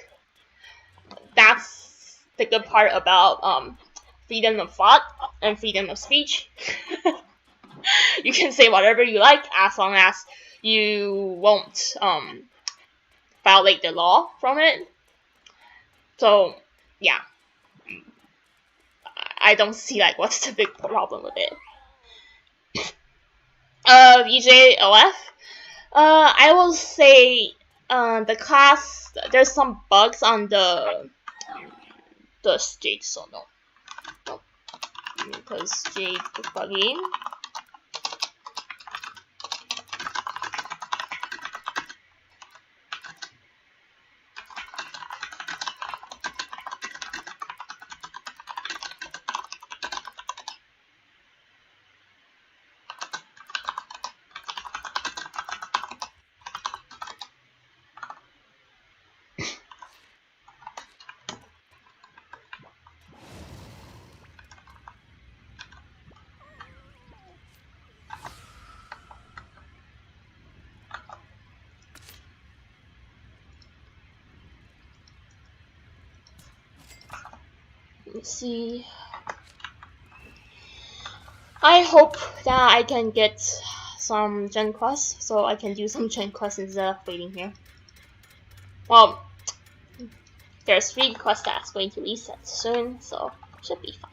That's the good part about freedom of thought and freedom of speech. You can say whatever you like as long as you won't violate the law from it. So yeah, I don't see like what's the big problem with it. VJOF. I will say the class, there's some bugs on the Jade, so no, because Jade bugging. Let's see. I hope that I can get some gen quests, so I can do some gen quests instead of waiting here. Well, there's 3 quests that's going to reset soon, so should be fine.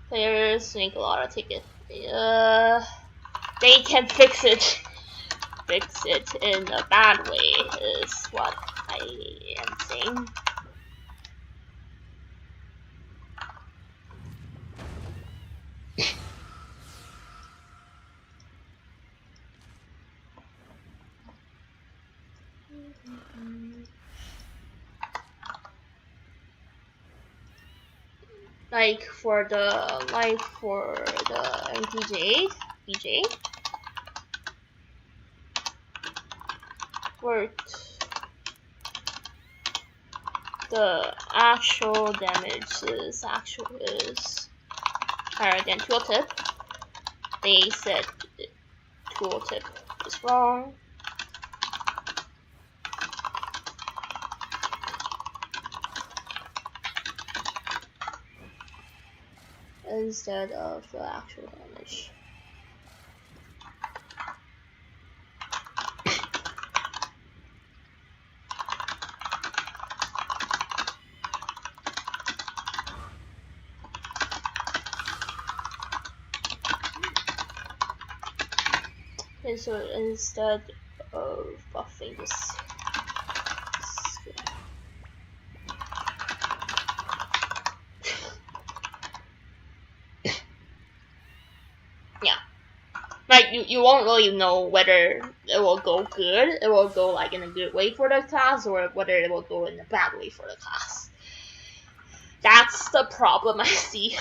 Players make a lot of tickets. They can fix it. Fix it in a bad way is what I am saying. Like for the BJ worked. The actual damage is higher than tooltip. They said tooltip is wrong. instead of the actual damage. Okay, so instead of buffing this skill. Yeah. Like, you won't really know whether it will go good, it will go like in a good way for the class, or whether it will go in a bad way for the class. That's the problem I see.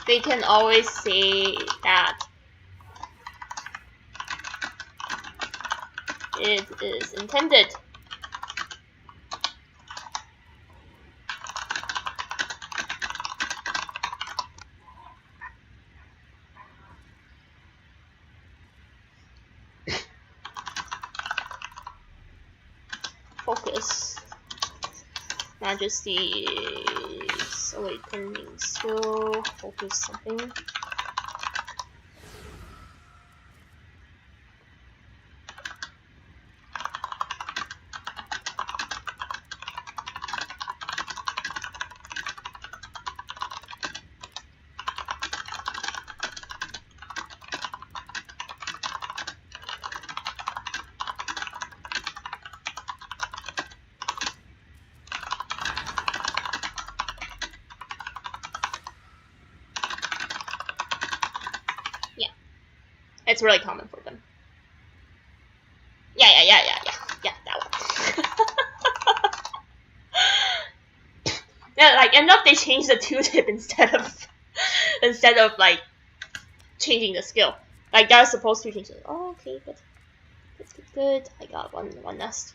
They can always say that it is intended. Focus. Majesty's awakening skill. Focus something. It's really common for them. Yeah, that one. Yeah, like enough they changed the 2-tip instead of like changing the skill. Like that was supposed to change it. Oh, okay, good. I got one nest.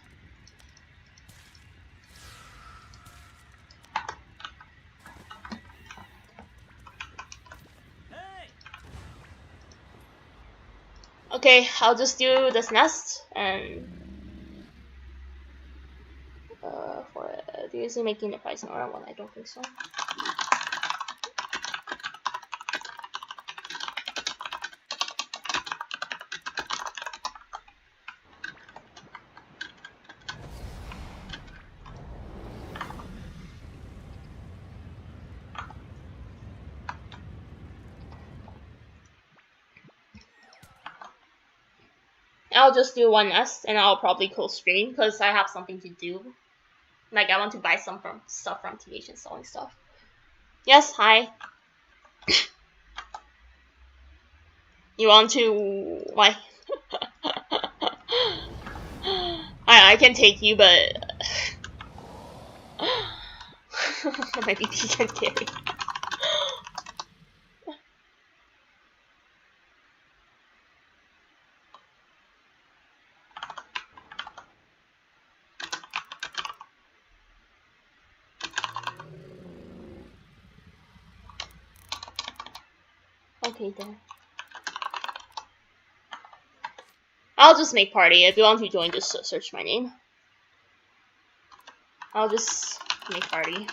Okay, I'll just do this nest and for do you see making the price an aura one? I don't think so. I'll just do one nest and I'll probably close stream because I have something to do. Like I want to buy some stuff from TH and selling stuff. Yes, hi. You want to why? I can take you, but maybe he can carry. Okay then. I'll just make party. If you want to join, just search my name. I'll just make party.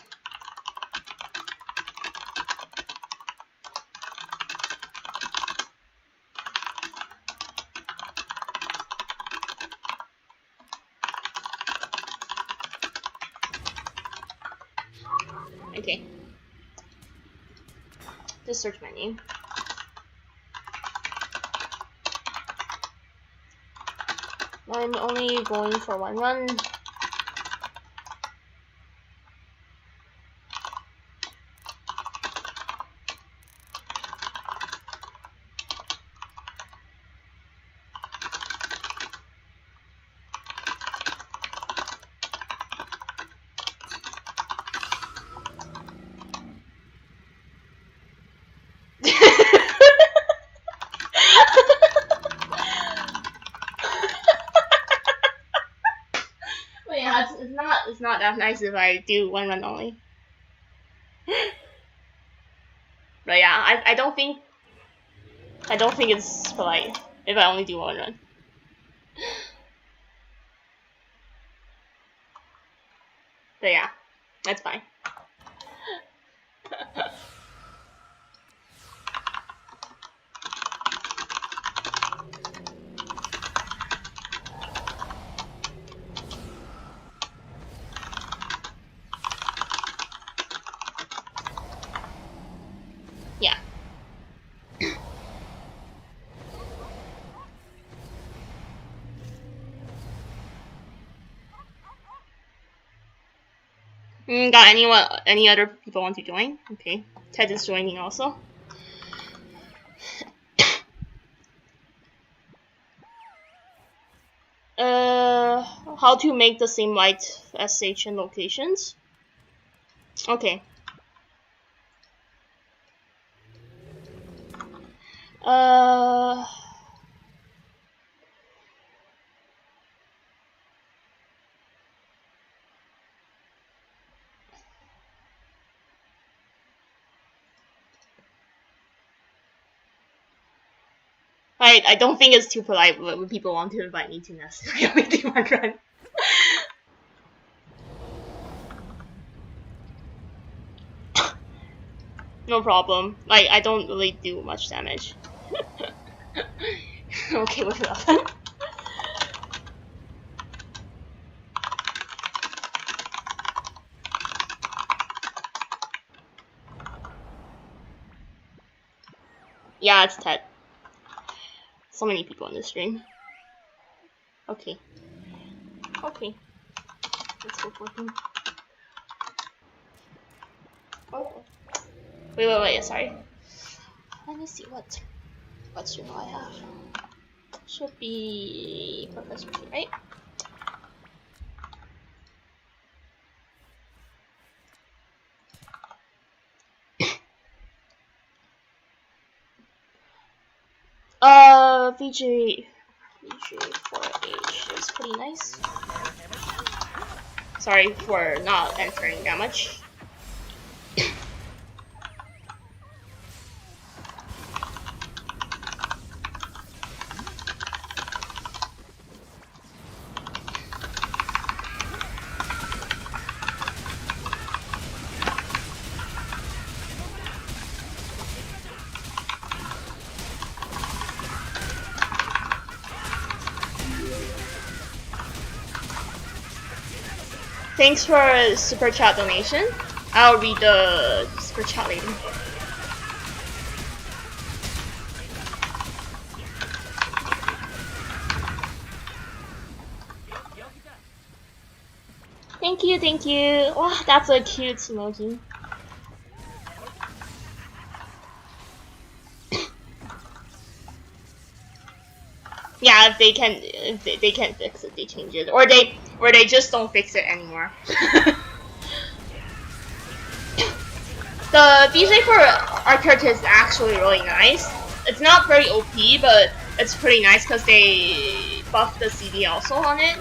Okay. Just search my name. I'm only going for one run. It's not that nice if I do one run only. But yeah, I don't think it's polite. if I only do one run. But yeah, that's fine. Yeah. Got any other people want to join? Okay. Ted is joining also. How to make the same light SH in locations? Okay. I don't think it's too polite when people want to invite me to Nest. I only do one run. No problem. Like, I don't really do much damage. Okay with that. Yeah, it's Ted. So many people on the stream. Okay. Okay. Let's go for him. Oh. Wait, sorry. Let me see what stream I have. Should be Professor P, right? VJ4H is pretty nice. Sorry for not entering that much. Thanks for a super chat donation. I'll read the super chat later. Thank you. Wow, that's a cute emoji. Yeah, if they can fix it, they change it, or they just don't fix it anymore. The VJ for Arcturus is actually really nice. It's not very OP, but it's pretty nice because they buffed the CD also on it.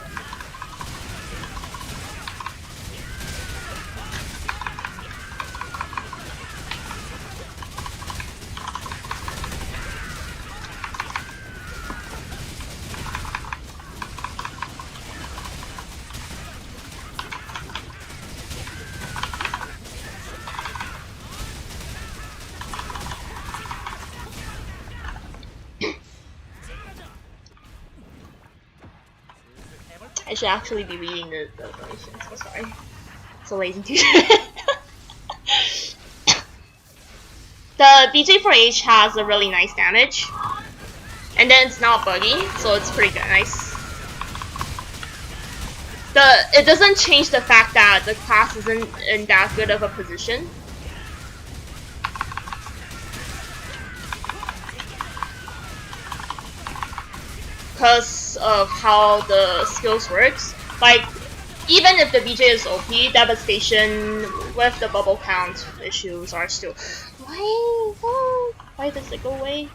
I should actually be reading the donations, so sorry. So lazy to do it. The BJ4H has a really nice damage. And then it's not buggy, so it's pretty good, nice. It doesn't change the fact that the class isn't in that good of a position. Because of how the skills works. Like, even if the BJ is OP, devastation with the bubble count issues are still. Why does it go away?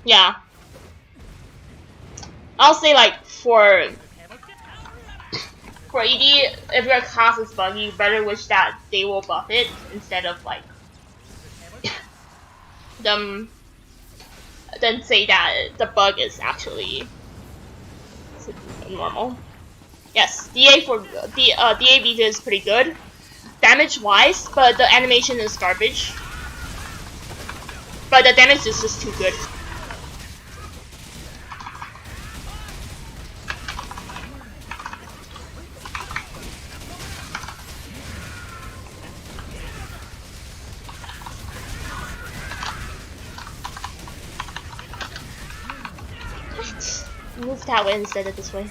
Yeah. I'll say like for ED, if your class is buggy, you better wish that they will buff it instead of like them then say that the bug is actually normal. Yes, DA for DA Vita is pretty good, damage wise, but the animation is garbage. But the damage is just too good. What? Move that way instead of this way.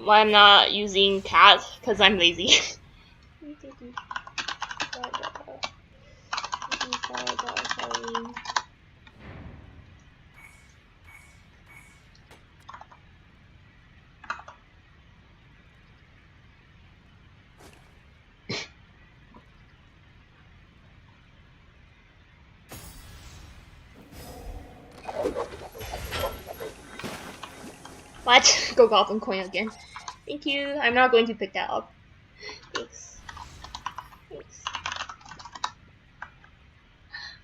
Why I'm not using cat? Because I'm lazy. What? Go Goblin Coin again. Thank you. I'm not going to pick that up. Thanks. Thanks.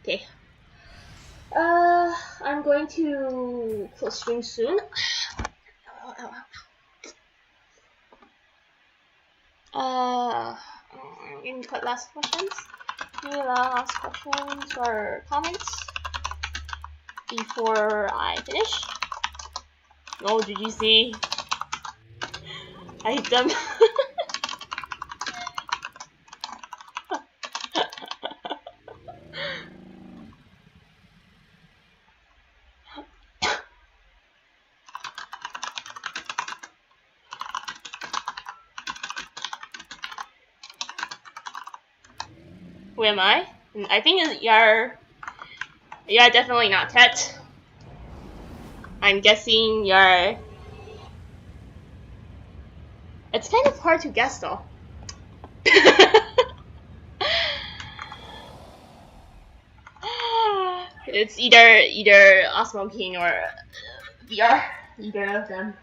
Okay. I'm going to close stream soon. Any last questions? Any last questions or comments before I finish? No, did you see? I hit them. Who am I? I think you're definitely not Tet. I'm guessing you're. It's kind of hard to guess though. It's either Osmo King or VR. Either of them.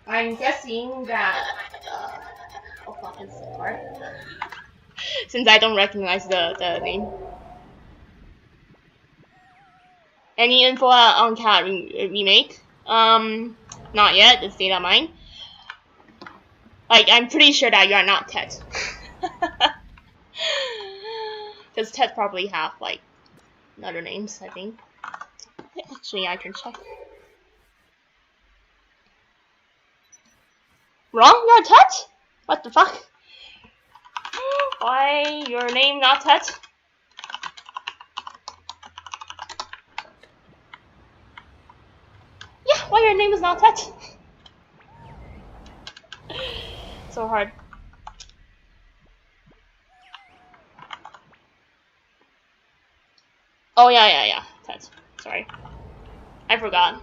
I'm guessing that. Oh fuck, it's so hard. Since I don't recognize the name. Any info on Cat remake? Not yet. It's data mine. Like, I'm pretty sure that you're not Tet. Because Tet probably have, like, other names, I think. Actually, I can check. Wrong? You're Tet? What the fuck? Why your name not Tet? Yeah, why your name is not Tet? So hard. Oh yeah. Tet. Sorry. I forgot.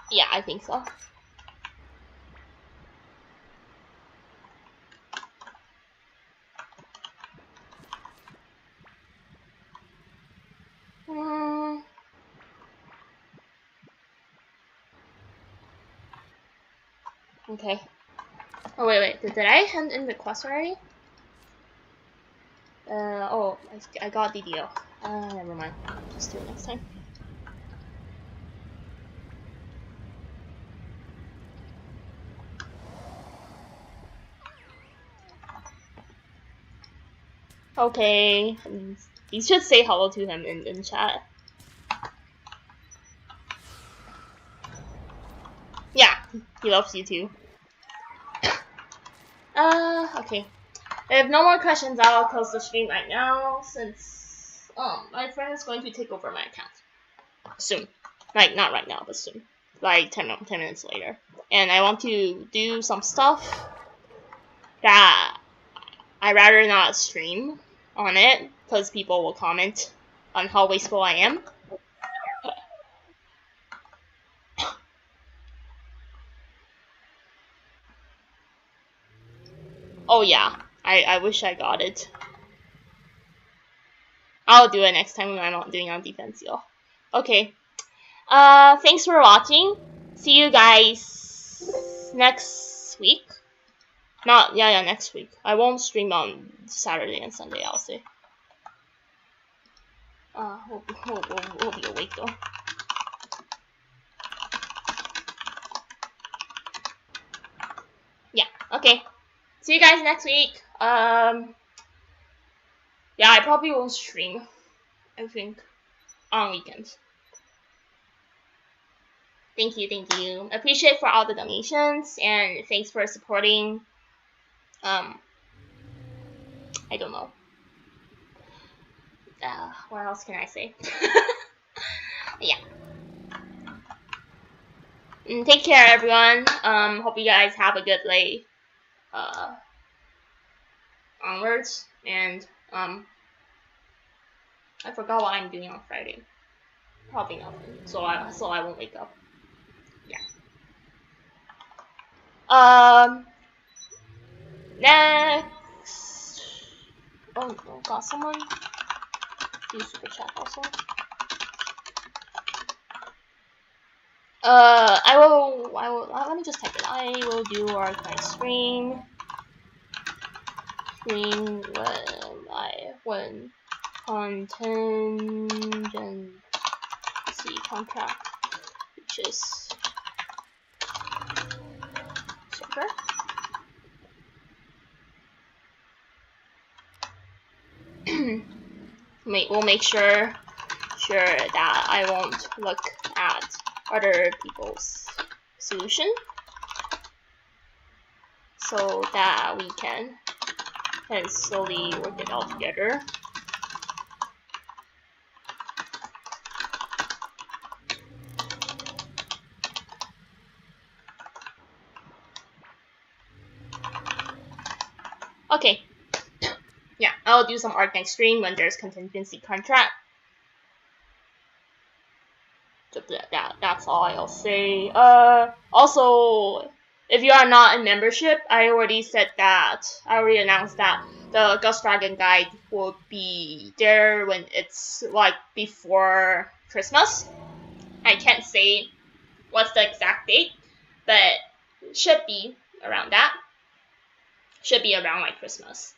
Yeah, I think so. Okay. Oh wait. Did I hand in the quest already? Oh, I got the deal. Never mind. Just do it next time. Okay. You should say hello to him in chat. Yeah, he loves you too. Okay. I have no more questions. I'll close the stream right now since my friend is going to take over my account soon. Like not right now, but soon. Like 10 minutes later. And I want to do some stuff that I rather not stream on it because people will comment on how wasteful I am. Oh yeah, I wish I got it. I'll do it next time when I'm not doing on defense, y'all. Okay. Thanks for watching. See you guys next week. Next week. I won't stream on Saturday and Sunday, I'll say. We'll be awake though. Yeah, okay. See you guys next week. Yeah, I probably won't stream, I think, on weekends. Thank you. Appreciate for all the donations, and thanks for supporting. I don't know. What else can I say? Yeah. Take care, everyone. Hope you guys have a good day. Onwards, and I forgot what I'm doing on Friday. Probably nothing. So I won't wake up. Yeah. Next. Oh, got someone do super chat also. I will. Let me just type it. I will do archive stream when contingency contract reaches server. We'll make sure that I won't look at other people's solution, so that we can slowly work it all together. Okay. Yeah, I'll do some art next stream when there's contingency contract. So that's all I'll say. Also, if you are not in membership, I already announced that the Ghost Dragon guide will be there when it's like before Christmas. I can't say what's the exact date, but it should be around that. Should be around like Christmas.